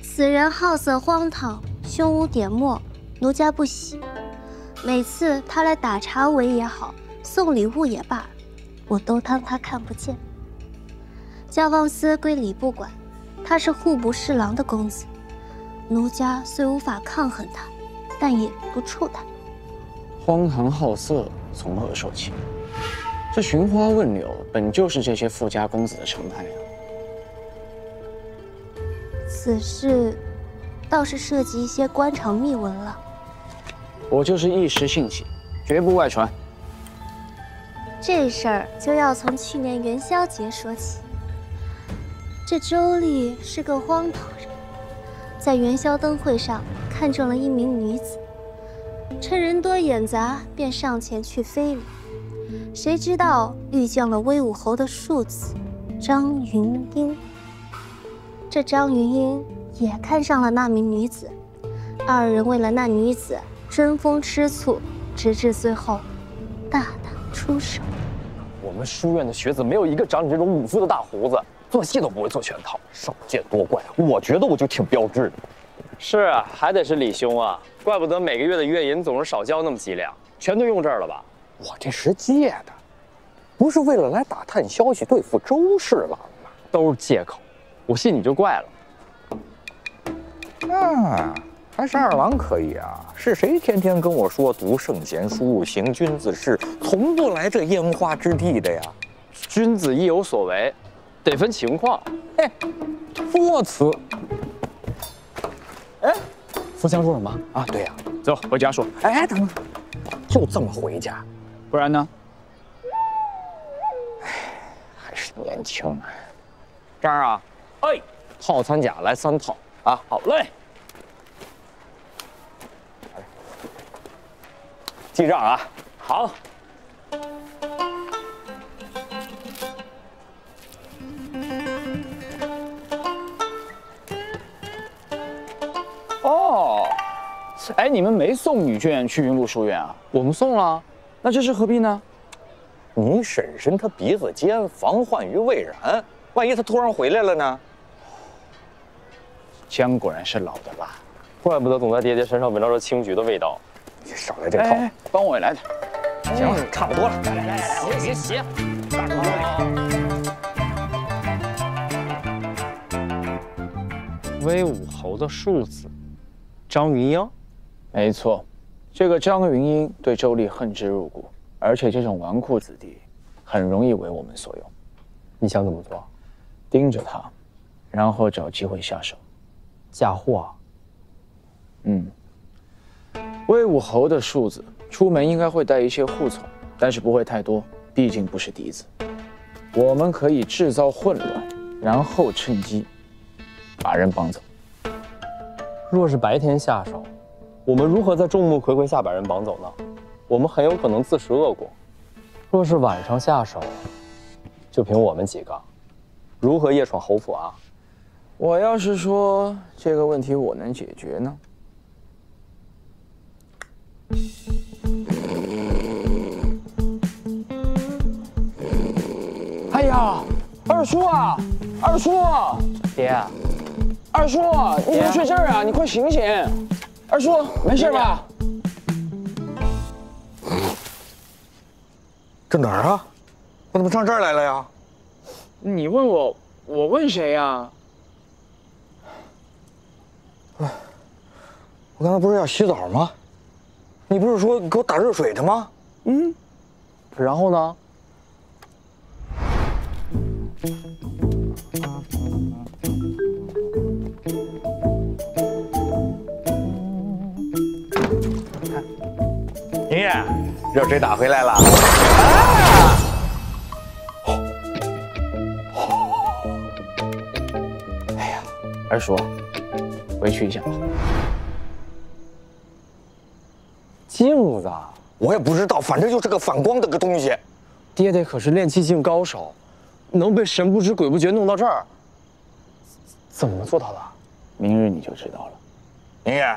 此人好色荒唐，胸无点墨，奴家不喜。每次他来打茶围也好，送礼物也罢，我都当他看不见。家旺司归礼部管，他是户部侍郎的公子，奴家虽无法抗衡他，但也不怵他。荒唐好色，从何说起？这寻花问柳，本就是这些富家公子的常态啊。此事倒是涉及一些官场秘闻了。我就是一时兴起，绝不外传。这事儿就要从去年元宵节说起。这周丽是个荒唐人，在元宵灯会上看中了一名女子，趁人多眼杂，便上前去非礼。谁知道遇见了威武侯的庶子张云英。这张云英也看上了那名女子，二人为了那女子争风吃醋，直至最后大打出手。我们书院的学子没有一个长你这种武夫的大胡子，做戏都不会做全套，少见多怪。我觉得我就挺标致的。是啊，还得是李兄啊，怪不得每个月的月银总是少交那么几两，全都用这儿了吧？我这是借的，不是为了来打探消息对付周侍郎吗？都是借口，我信你就怪了。啊，还是二郎可以啊！是谁天天跟我说读圣贤书、行君子事，从不来这烟花之地的呀？君子亦有所为，得分情况。哎，托词。哎，福香说什么啊？对呀，走回家说。哎，等等，就这么回家？不然呢？还是年轻啊。这儿啊，哎，套餐甲来3套啊。好嘞。记账啊。好。哦，哎，你们没送女眷去云麓书院啊？我们送了，那这是何必呢？你婶婶她鼻子尖，防患于未然，万一她突然回来了呢？姜果然是老的辣，怪不得总在爹爹身上闻到这青桔的味道。你少来这套，帮我也来点。行了，差不多了。来，洗。大叔威武侯的庶子张云英，没错，这个张云英对周丽恨之入骨，而且这种纨绔子弟很容易为我们所用。你想怎么做？盯着他，然后找机会下手。嫁祸？威武侯的庶子出门应该会带一些护从，但是不会太多，毕竟不是嫡子。我们可以制造混乱，然后趁机把人绑走。若是白天下手，我们如何在众目睽睽下把人绑走呢？我们很有可能自食恶果。若是晚上下手，就凭我们几个，如何夜闯侯府啊？我要是说这个问题我能解决呢？哎呀，二叔啊，二叔，爹，二叔，你怎么睡这儿啊？你快醒醒！二叔，没事吧？这哪儿啊？我怎么上这儿来了呀？你问我，我问谁呀？我刚才不是要洗澡吗？你不是说给我打热水的吗？然后呢？宁爷，热水打回来了。哎呀，二叔，回去一下吧。镜子，我也不知道，反正就是个反光的个东西。爹爹可是炼气境高手，能被神不知鬼不觉弄到这儿，怎么做到的？明日你就知道了。宁爷，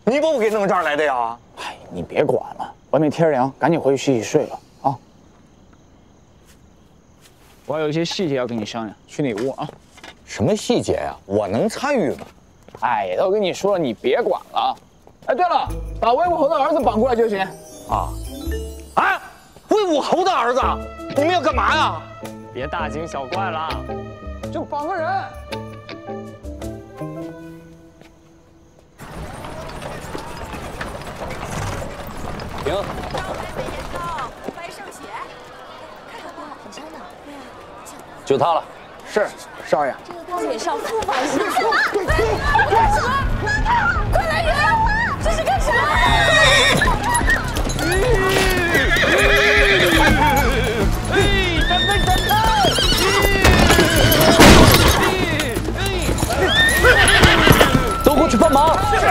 你把我给弄这儿来的呀？哎，你别管了，外面天凉，赶紧回去洗洗睡了啊。我还有一些细节要跟你商量，去你屋啊。什么细节呀？我能参与吗？哎，都跟你说了，你别管了。哎，对了，把魏武侯的儿子绑过来就行。啊？啊！魏武侯的儿子，你们要干嘛呀？别大惊小怪了，就绑个人。停。白胜雪，看看吧，很香的。对啊。就他了。是，少爷。嘴上不满意。干什么？快来人！这是干什么？都过去帮忙。是。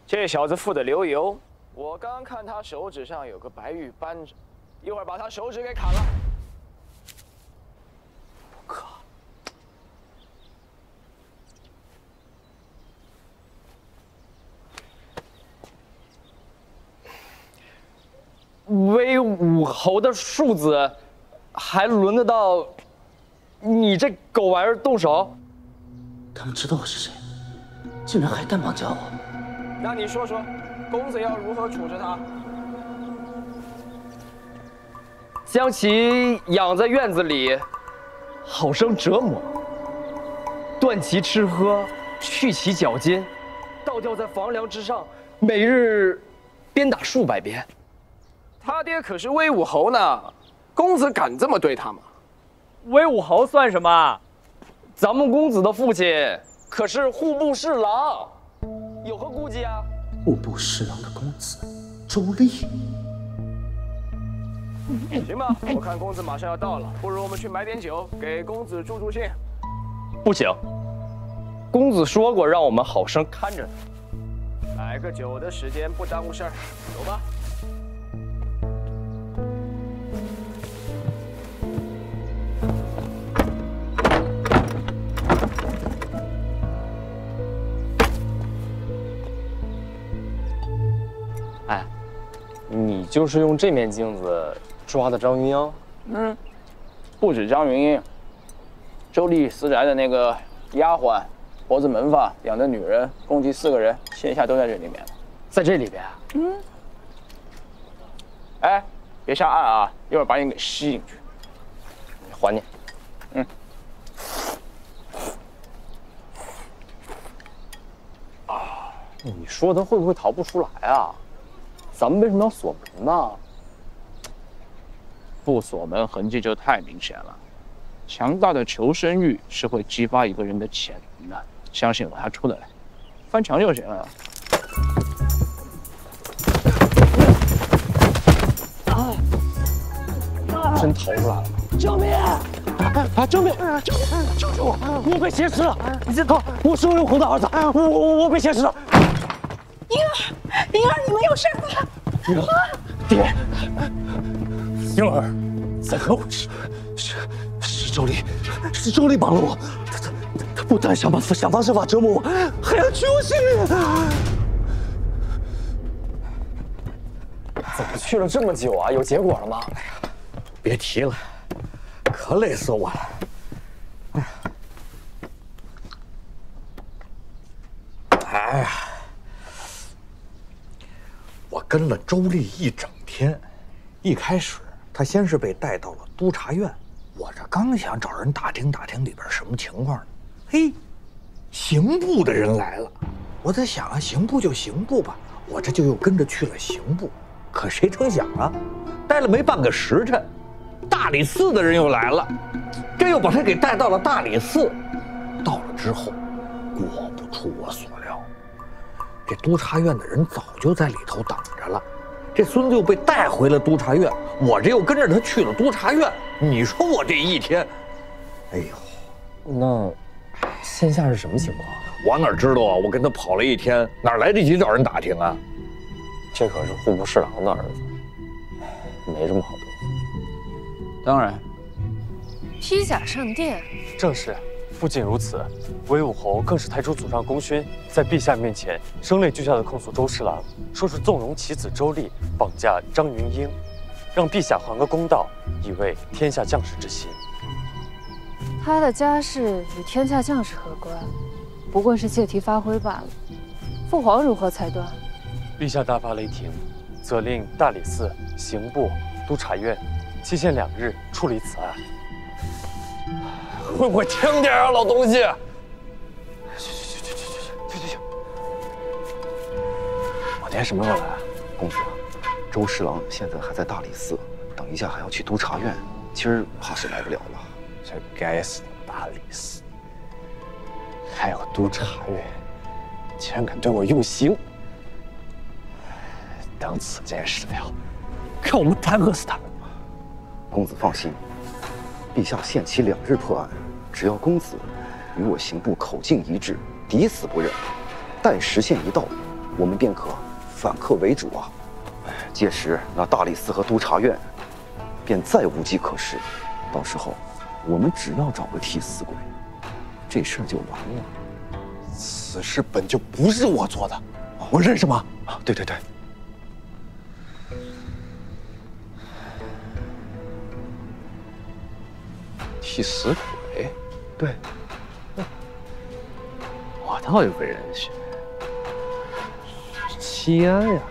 这小子富得流油，我刚看他手指上有个白玉扳着，一会儿把他手指给砍了。不可！威武侯的庶子，还轮得到你这狗玩意儿动手？他们知道我是谁，竟然还担保教我。那你说说，公子要如何处置他？将其养在院子里，好生折磨；断其吃喝，去其脚筋，倒吊在房梁之上，每日鞭打数百鞭。他爹可是威武侯呢，公子敢这么对他吗？威武侯算什么？咱们公子的父亲可是户部侍郎。有何顾忌啊？户部侍郎的公子周立。行吧，我看公子马上要到了，不如我们去买点酒，给公子助助兴。不行，公子说过让我们好生看着他。买个酒的时间不耽误事儿，走吧。哎，你就是用这面镜子抓的张云英？嗯，不止张云英，周丽私宅的那个丫鬟、婆子门房、养的女人，共计4个人，线下都在这里面。在这里边？嗯。哎，别下岸啊，一会儿把你给吸进去。还你。嗯。啊，你说他会不会逃不出来啊？咱们为什么要锁门呢？不锁门，痕迹就太明显了。强大的求生欲是会激发一个人的潜能的，相信我，他出得来，翻墙就行了。真逃出来了！救命！啊！救命！救救我！我被挟持了！你先逃！我是魏武侯的儿子，我被挟持了。婴儿，婴儿，你们有事吧？爹，婴儿在和我是周丽，是周丽绑了我。他不但想方设法折磨我，还要取我性命。怎么去了这么久啊？有结果了吗？哎呀，别提了，可累死我了。哎呀，哎呀，我跟了周丽一整天。一开始，他先是被带到了督察院，我这刚想找人打听打听里边什么情况呢，嘿，刑部的人来了。我在想啊，刑部就刑部吧，我这就又跟着去了刑部。可谁成想啊，待了没半个时辰，大理寺的人又来了，这又把他给带到了大理寺。到了之后，果不出我所料，这督察院的人早就在里头等着了。这孙子又被带回了督察院，我这又跟着他去了督察院。你说我这一天，哎呦，那线下是什么情况？我哪知道啊！我跟他跑了一天，哪来得及找人打听啊？这可是户部侍郎的儿子，没这么好得。当然，披甲上殿。正是。不仅如此，韦武侯更是抬出祖上功勋，在陛下面前声泪俱下的控诉周侍郎，说是纵容其子周立绑架张云英，让陛下还个公道，以慰天下将士之心。他的家事与天下将士何关？不过是借题发挥罢了。父皇如何裁断？陛下大发雷霆，责令大理寺、刑部、督察院期限2日处理此案。会不会轻点啊，老东西？去！往年什么时候来？公子，周侍郎现在还在大理寺，等一下还要去督察院，今儿怕是来不了了。这该死的大理寺，还有督察院，竟然敢对我用刑！等此件事了，看我们弹劾死他们！公子放心，陛下限期2日破案。只要公子与我刑部口径一致，抵死不认，待时限一到，我们便可反客为主啊！届时那大理寺和督察院便再无计可施，到时候我们只要找个替死鬼，这事儿就完了。此事本就不是我做的，我认什么？啊，对，替死鬼。对，我倒有个人选，戚安呀。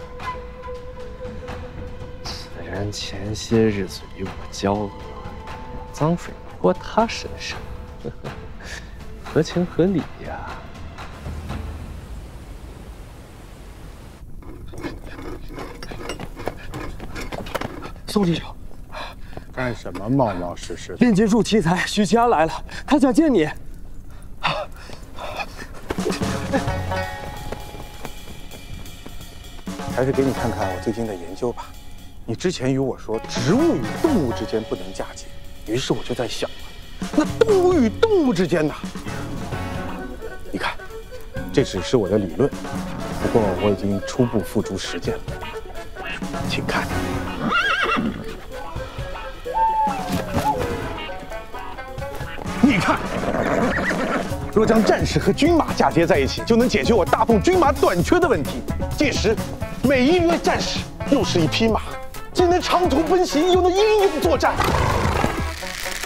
此人前些日子与我交恶，脏水泼他身上，合情合理呀。宋弟兄。干什么冒冒失失？炼金术奇才许其安来了，他想见你。还是给你看看我最近的研究吧。你之前与我说植物与动物之间不能嫁接，于是我就在想，那动物与动物之间呢？你看，这只是我的理论，不过我已经初步付诸实践了，请看。你看，若将战士和军马嫁接在一起，就能解决我大奉军马短缺的问题。届时，每一位战士又是一匹马，既能长途奔袭，又能英勇作战。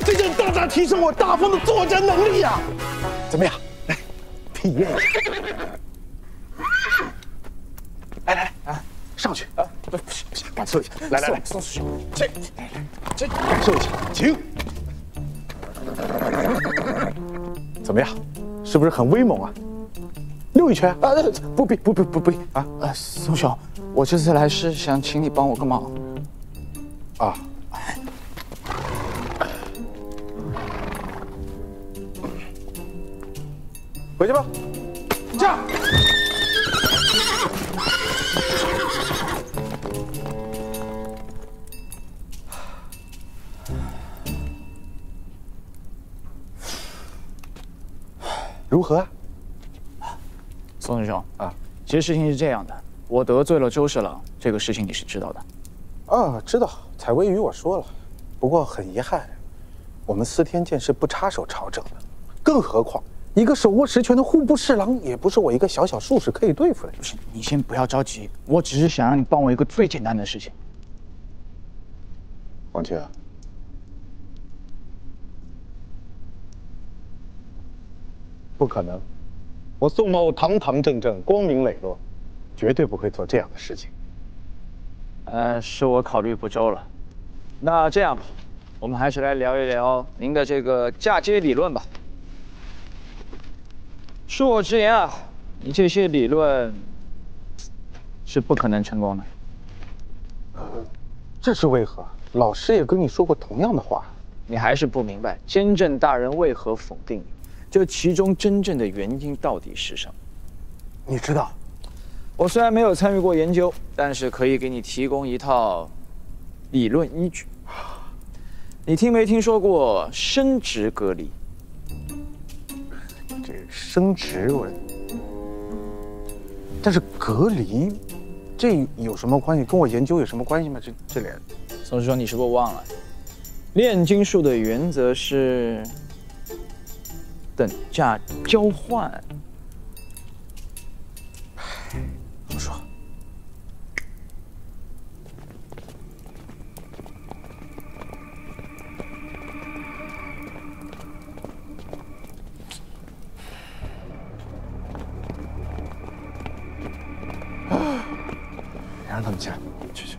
这将大大提升我大奉的作战能力呀！怎么样？来，体验一下。来啊，上去啊！不行，感受一下。来，宋师兄，这感受一下，请。怎么样？是不是很威猛啊？溜一圈啊！不必啊！宋兄，我这次来是想请你帮我个忙。啊。回去吧。驾！如何啊？宋师兄啊，其实事情是这样的，我得罪了周侍郎，这个事情你是知道的。啊，知道，采薇与我说了。不过很遗憾，我们司天监是不插手朝政的，更何况一个手握实权的户部侍郎，也不是我一个小小术士可以对付的。不是，你先不要着急，我只是想让你帮我一个最简单的事情。王清，不可能，我宋某堂堂正正、光明磊落，绝对不会做这样的事情。是我考虑不周了。那这样吧，我们还是来聊一聊您的这个嫁接理论吧。恕我直言啊，你这些理论是不可能成功的。这是为何？老师也跟你说过同样的话。你还是不明白监正大人为何否定你，这其中真正的原因到底是什么？你知道？我虽然没有参与过研究，但是可以给你提供一套理论依据。你听没听说过生殖隔离？这生殖但是隔离，这有什么关系？跟我研究有什么关系吗？这俩，宋师兄，你是不是忘了？炼金术的原则是等价交换。怎么说？别让他们进来，去，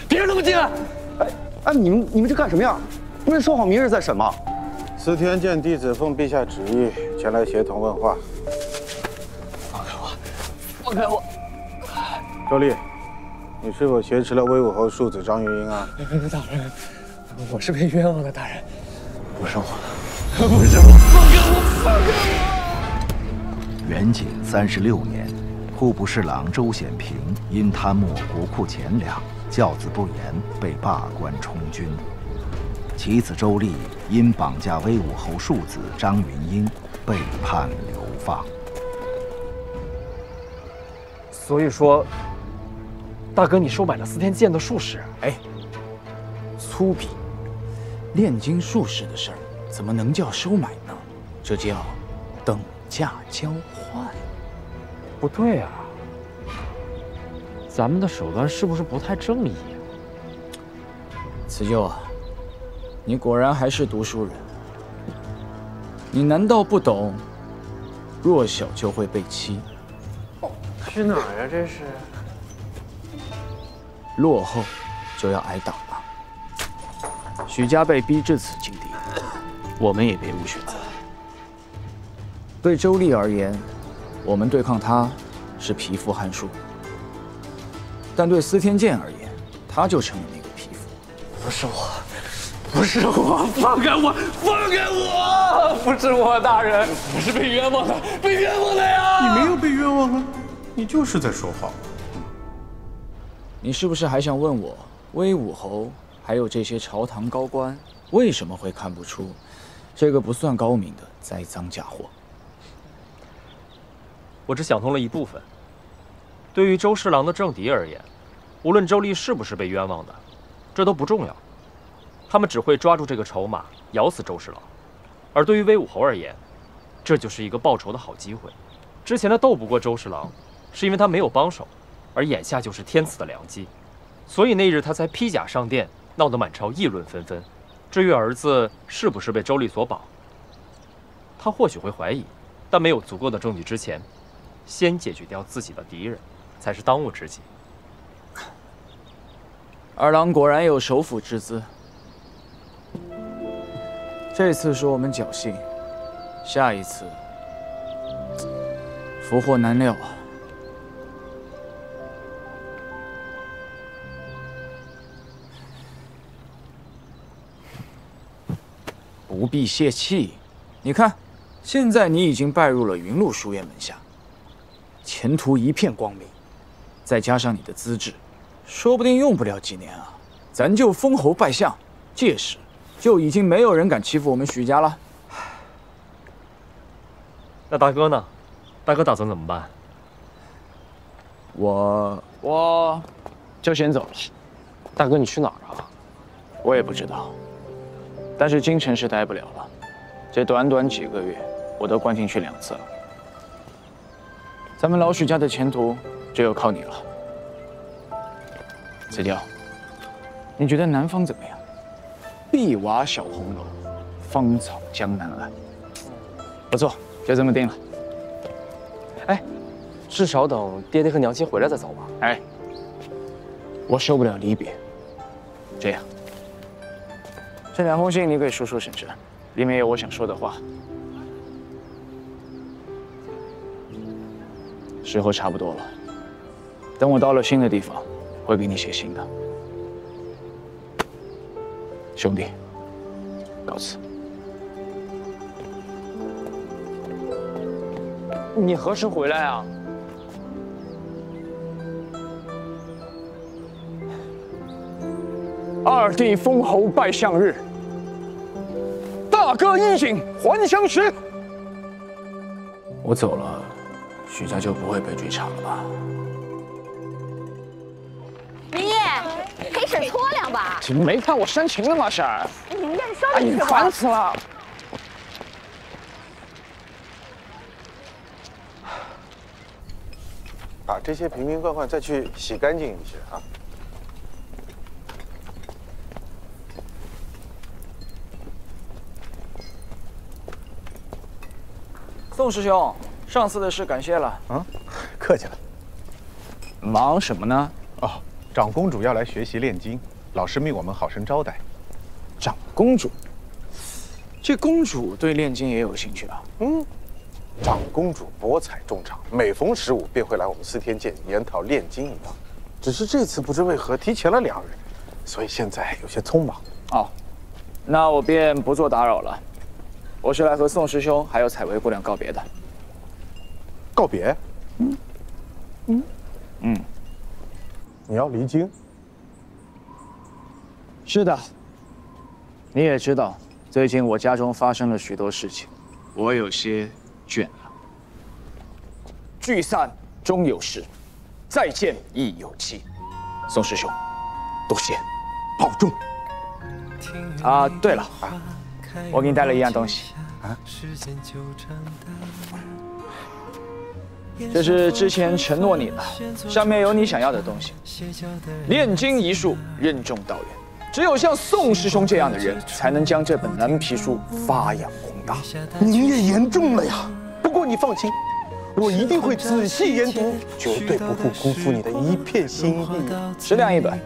别让他们进来！哎，你们这干什么呀？不是说好明日再审吗？司天监弟子奉陛下旨意前来协同问话。放开我！放开我！周丽，你是否挟持了威武侯庶子张云英啊？大人，我是被冤枉的，大人。不是我，不是我，放开我！放开我！元景36年，户部侍郎周显平因贪没国库钱粮，教子不严，被罢官充军。其子周立因绑架威武侯庶子张云英，被判流放。所以说，大哥，你收买了司天监的术士？哎，粗鄙！炼金术士的事儿怎么能叫收买呢？这叫等价交换。不对啊，咱们的手段是不是不太正义啊？辞旧啊，你果然还是读书人。你难道不懂，弱小就会被欺？去哪儿啊？这是？落后就要挨打吗？许家被逼至此境地，我们也别无选择。对周丽而言，我们对抗他是匹夫撼树，但对司天监而言，他就成了那个匹夫。不是我，不是我，放开我，放开我！不是我，大人，我是被冤枉的，被冤枉的呀！你没有被冤枉啊，你就是在说谎。你是不是还想问我，威武侯还有这些朝堂高官为什么会看不出这个不算高明的栽赃嫁祸？我只想通了一部分。对于周侍郎的政敌而言，无论周丽是不是被冤枉的，这都不重要。他们只会抓住这个筹码，咬死周侍郎。而对于威武侯而言，这就是一个报仇的好机会。之前他斗不过周侍郎，是因为他没有帮手，而眼下就是天赐的良机。所以那日他才披甲上殿，闹得满朝议论纷纷。至于儿子是不是被周丽所绑，他或许会怀疑，但没有足够的证据之前，先解决掉自己的敌人，才是当务之急。二郎果然有首辅之姿。这次是我们侥幸，下一次福祸难料啊！不必泄气，你看，现在你已经拜入了云麓书院门下，前途一片光明。再加上你的资质，说不定用不了几年啊，咱就封侯拜相，届时就已经没有人敢欺负我们许家了。那大哥呢？大哥打算怎么办？我就先走了。大哥，你去哪儿啊？我也不知道，但是京城是待不了了。这短短几个月，我都关进去2次了。咱们老许家的前途只有靠你了。子雕，你觉得南方怎么样？碧瓦小红楼，芳草江南岸。不错，就这么定了。哎，至少等爹爹和娘亲回来再走吧。哎，我受不了离别。这样，这2封信你给叔叔审审，里面有我想说的话。时候差不多了，等我到了新的地方，会给你写信的。兄弟，告辞。你何时回来啊？二弟封侯拜相日，大哥衣锦还乡时。我走了，许家就不会被追查了吧？林烨，陪婶搓两把。你没看我煽情了吗，婶儿？你们验收哎呀，烦死了！把这些瓶瓶罐罐再去洗干净一些啊。宋师兄，上次的事感谢了。啊，客气了。忙什么呢？哦，长公主要来学习炼金，老师命我们好生招待。长公主，这公主对炼金也有兴趣啊？嗯，长公主博采众长，每逢15便会来我们司天监研讨炼金一道。只是这次不知为何提前了2日，所以现在有些匆忙。哦，那我便不做打扰了。我是来和宋师兄还有采薇姑娘告别的。告别？嗯。你要离京？是的。你也知道，最近我家中发生了许多事情，我有些倦了。聚散终有时，再见亦有期。宋师兄，多谢，保重。啊，对了啊，我给你带了一样东西啊，这是之前承诺你的，上面有你想要的东西。炼金一术，任重道远，只有像宋师兄这样的人，才能将这本蓝皮书发扬光大。您也言重了呀。不过你放心，我一定会仔细研读，绝对不会辜负你的一片心意。10两一本。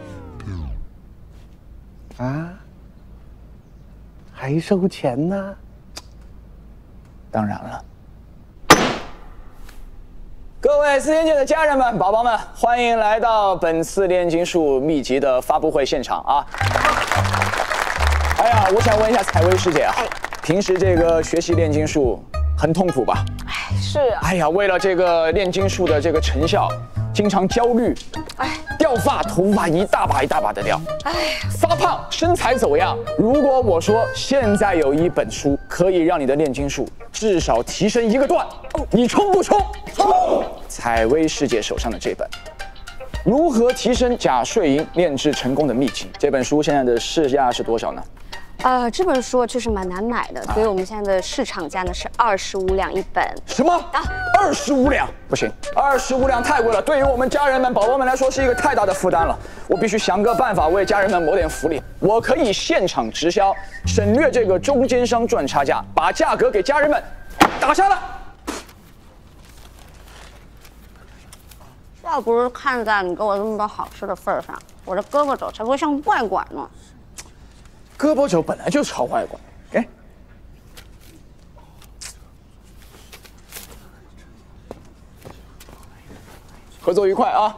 啊？还收钱呢？当然了。各位司天监的家人们、宝宝们，欢迎来到本次炼金术秘籍的发布会现场啊！哎呀，我想问一下采薇师姐啊，平时这个学习炼金术很痛苦吧？是啊。哎呀，为了这个炼金术的这个成效，经常焦虑，掉发，头发一大把一大把的掉，发胖，身材走样。如果我说现在有一本书可以让你的炼金术至少提升1个段，你冲不冲？冲！采薇师姐手上的这本《如何提升假睡银炼制成功的秘籍》，这本书现在的市价是多少呢？这本书确实蛮难买的，所以我们现在的市场价呢是25两一本。什么？25两？不行，25两太贵了，对于我们家人们、宝宝们来说是一个太大的负担了。我必须想个办法为家人们谋点福利。我可以现场直销，省略这个中间商赚差价，把价格给家人们打下来。要不是看在你给我这么多好吃的份上，我这胳膊肘才不会像外馆呢。胳膊肘本来就超外馆，给。合作愉快啊！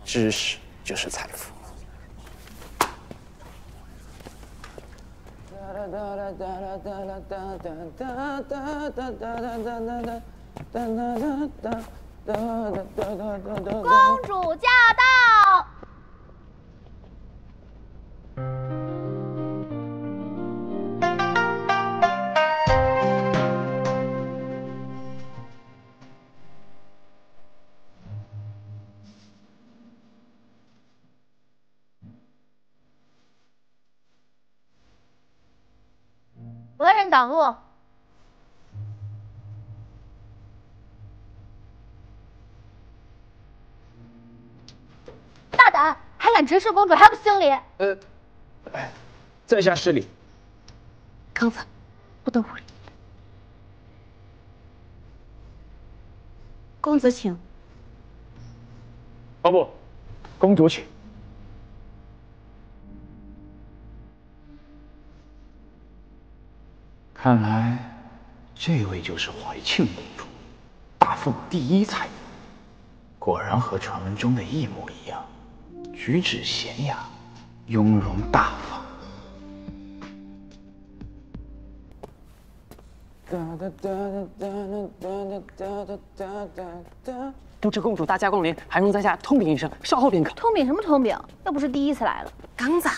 知识就是财富。公主驾到！何人挡路？大胆，还敢直视公主，还不行礼？在下失礼。刚子，不得无礼。公子请。哦不，公主请。看来，这位就是怀庆公主，大凤第一才女。果然和传闻中的一模一样，举止娴雅，雍容大方。都知公主大驾光临，还容在下通禀一声，稍后便可。通禀什么通禀？又不是第一次来了。刚子，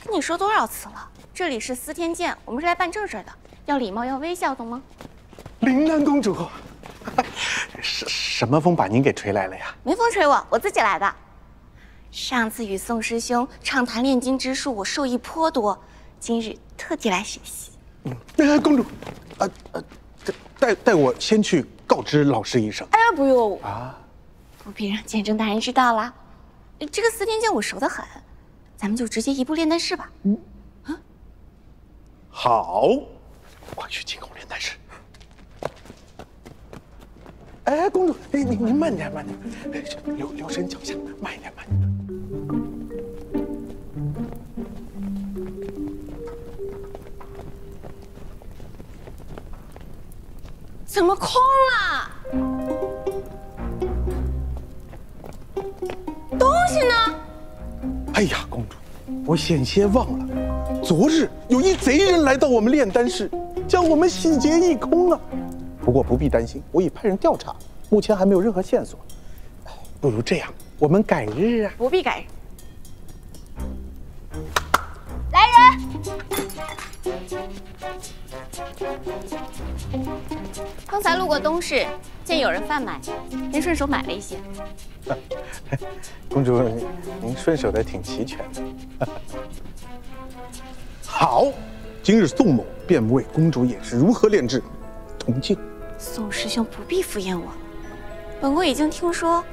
跟你说多少次了？这里是司天监，我们是来办正事的，要礼貌，要微笑，懂吗？铃兰公主，什么风把您给吹来了呀？没风吹我自己来的。上次与宋师兄畅谈炼金之术，我受益颇多，今日特地来学习。公主，带我先去告知老师一声。哎呀，不用啊，不必让监正大人知道了。这个司天监我熟得很，咱们就直接移步炼丹室吧。好，快去进攻炼丹室。哎，公主，您慢点，留神脚下，慢一点。怎么空了？东西呢？哎呀，公主，我险些忘了，昨日有一贼人来到我们炼丹室，将我们洗劫一空啊！不过不必担心，我已派人调查，目前还没有任何线索。不如这样，我们改日啊！不必改日。来人！刚才路过东市，见有人贩卖，便顺手买了一些。公主，您顺手的挺齐全的。好，今日宋某便为公主演示如何炼制铜镜。宋师兄不必敷衍我，本宫已经听说，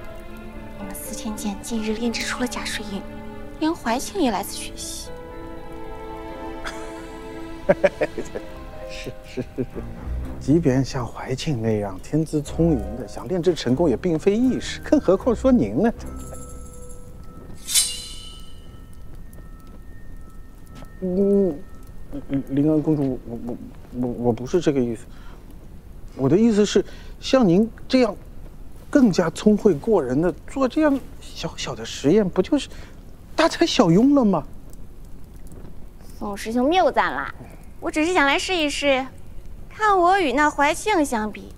你们司天监近日炼制出了假水银，连怀庆也来此学习。是，即便像怀庆那样天资聪颖的，想炼制成功也并非易事，更何况说您呢？灵安公主，我不是这个意思。我的意思是，像您这样更加聪慧过人的做这样小小的实验，不就是大材小用了吗？宋师兄谬赞啦！我只是想来试一试，看我与那怀庆相比，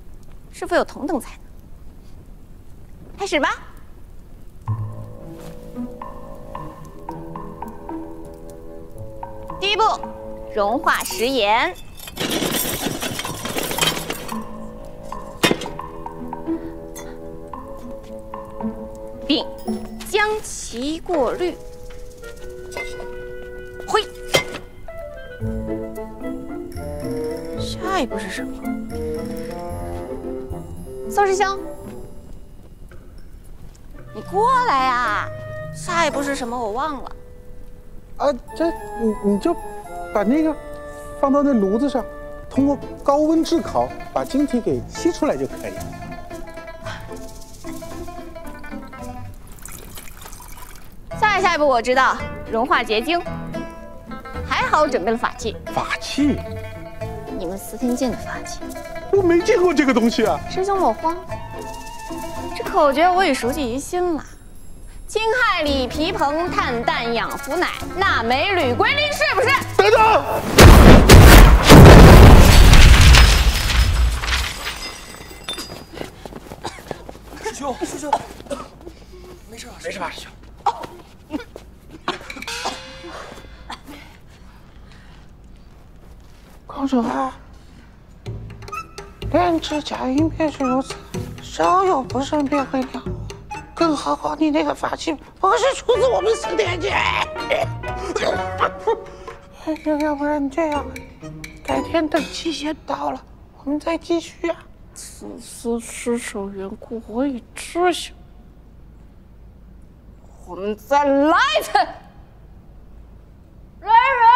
是否有同等才能。开始吧。第一步，融化食盐。并将其过滤。挥。下一步是什么？宋师兄，你过来呀！下一步是什么？我忘了。这你就把那个放到那炉子上，通过高温炙烤，把晶体给吸出来就可以了。下一步我知道，融化结晶。还好准备了法器。法器？你们司天监的法器？我没见过这个东西啊！师兄莫慌，这口诀我已熟记于心了。氢氦锂铍硼碳氮氧氟氖钠镁铝硅磷，是不是？等等！师兄，没事吧，师兄？公主啊，炼制假银便是如此，稍有不慎便会亮。更何况你那个法器不是出自我们司天监。要不然这样，改天等期限到了，我们再继续啊。此次失手缘故，我已知晓。我们再来一次。来人！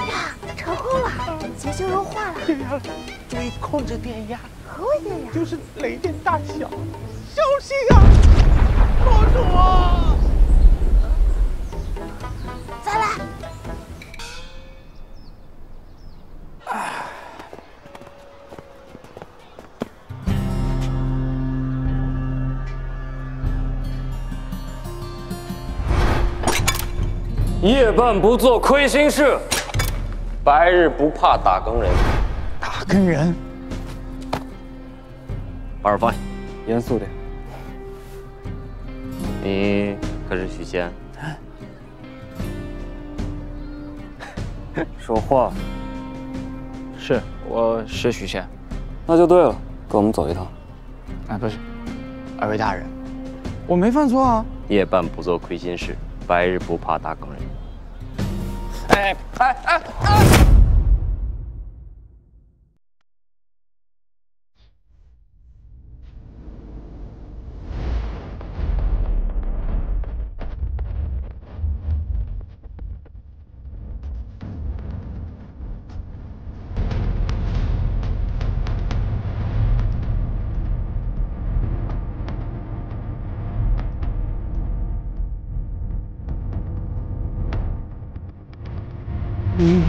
呀，成功了，结晶融化了。对呀，注意控制电压。可以呀，就是雷电大小，小心啊，公主啊！再来。夜半不做亏心事，白日不怕打更人。打更人？把手放下，严肃点。你可是许仙？说话。是，我是许仙。那就对了，跟我们走一趟。啊，不是，二位大人，我没犯错啊。夜半不做亏心事，白日不怕打更人。哎！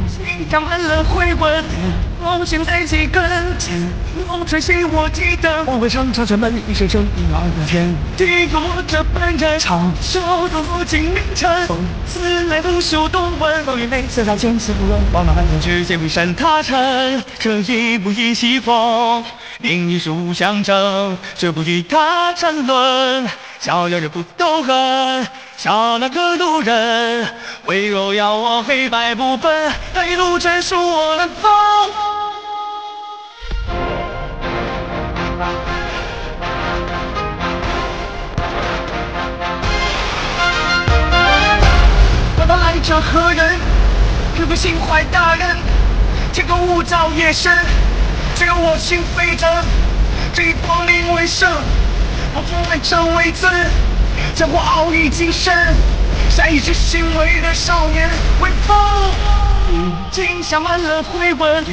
心长满了回纹，梦醒在几更前，梦吹醒我记得，我会常常沉闷一声声婴儿的天，地过我这般人长袖都不尽凌晨，自来不休冬温，风雨美色在千丝不乱，往那半天去见归山踏尘，这一步一西风，另一树相争，这不与他争论，逍遥人不斗恨。笑那个路人，为若要我黑白不分，一路专属我能否？我的来者何人？可不心怀大人，天空雾罩夜深，只有我心飞着，这一光临为生，我不爱成为尊。将我傲意精神，善意之行为的少年威风，惊吓满了回纹，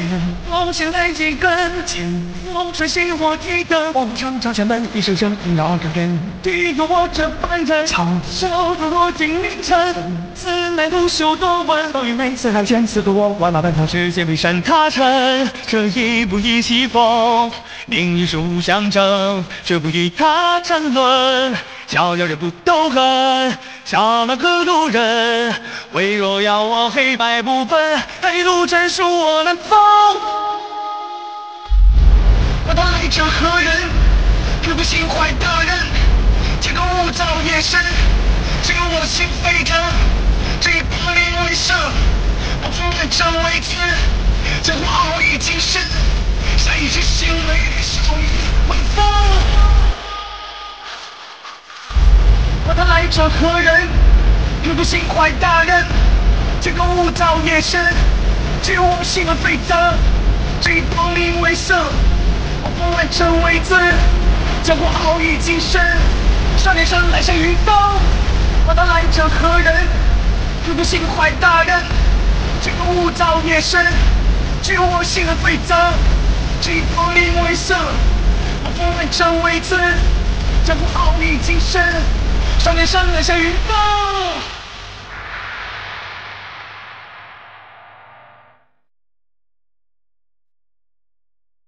梦醒来几更前，梦吹醒我记得，我常常前门一声声萦绕着天地，有我这般人，长袖都落尽凌晨，自来不休多问，风雨美色还千次多，万马奔腾世界为山踏尘，这一步一西风，另一树相争，这不与他争论。逍遥人不斗恨，笑那个路人，为若要我黑白不分，一路专属我能否？我的来者何人？可不心怀大人，天空雾罩夜深，只有我心飞着，这一光临为生，我不爱成为尊，将我傲意精神，善意之行为少年威风。我的来者何人？可不心怀大人，天空雾罩夜深，只有我心而飞腾，这一光临为生，我不爱成为尊，将我傲意精神，少年生来生云峰。我的来者何人？可不心怀大人，天空雾罩夜深，只有我心而飞腾，这一光临为生，我不爱成为尊，将我傲意精神。少年生来生云峰。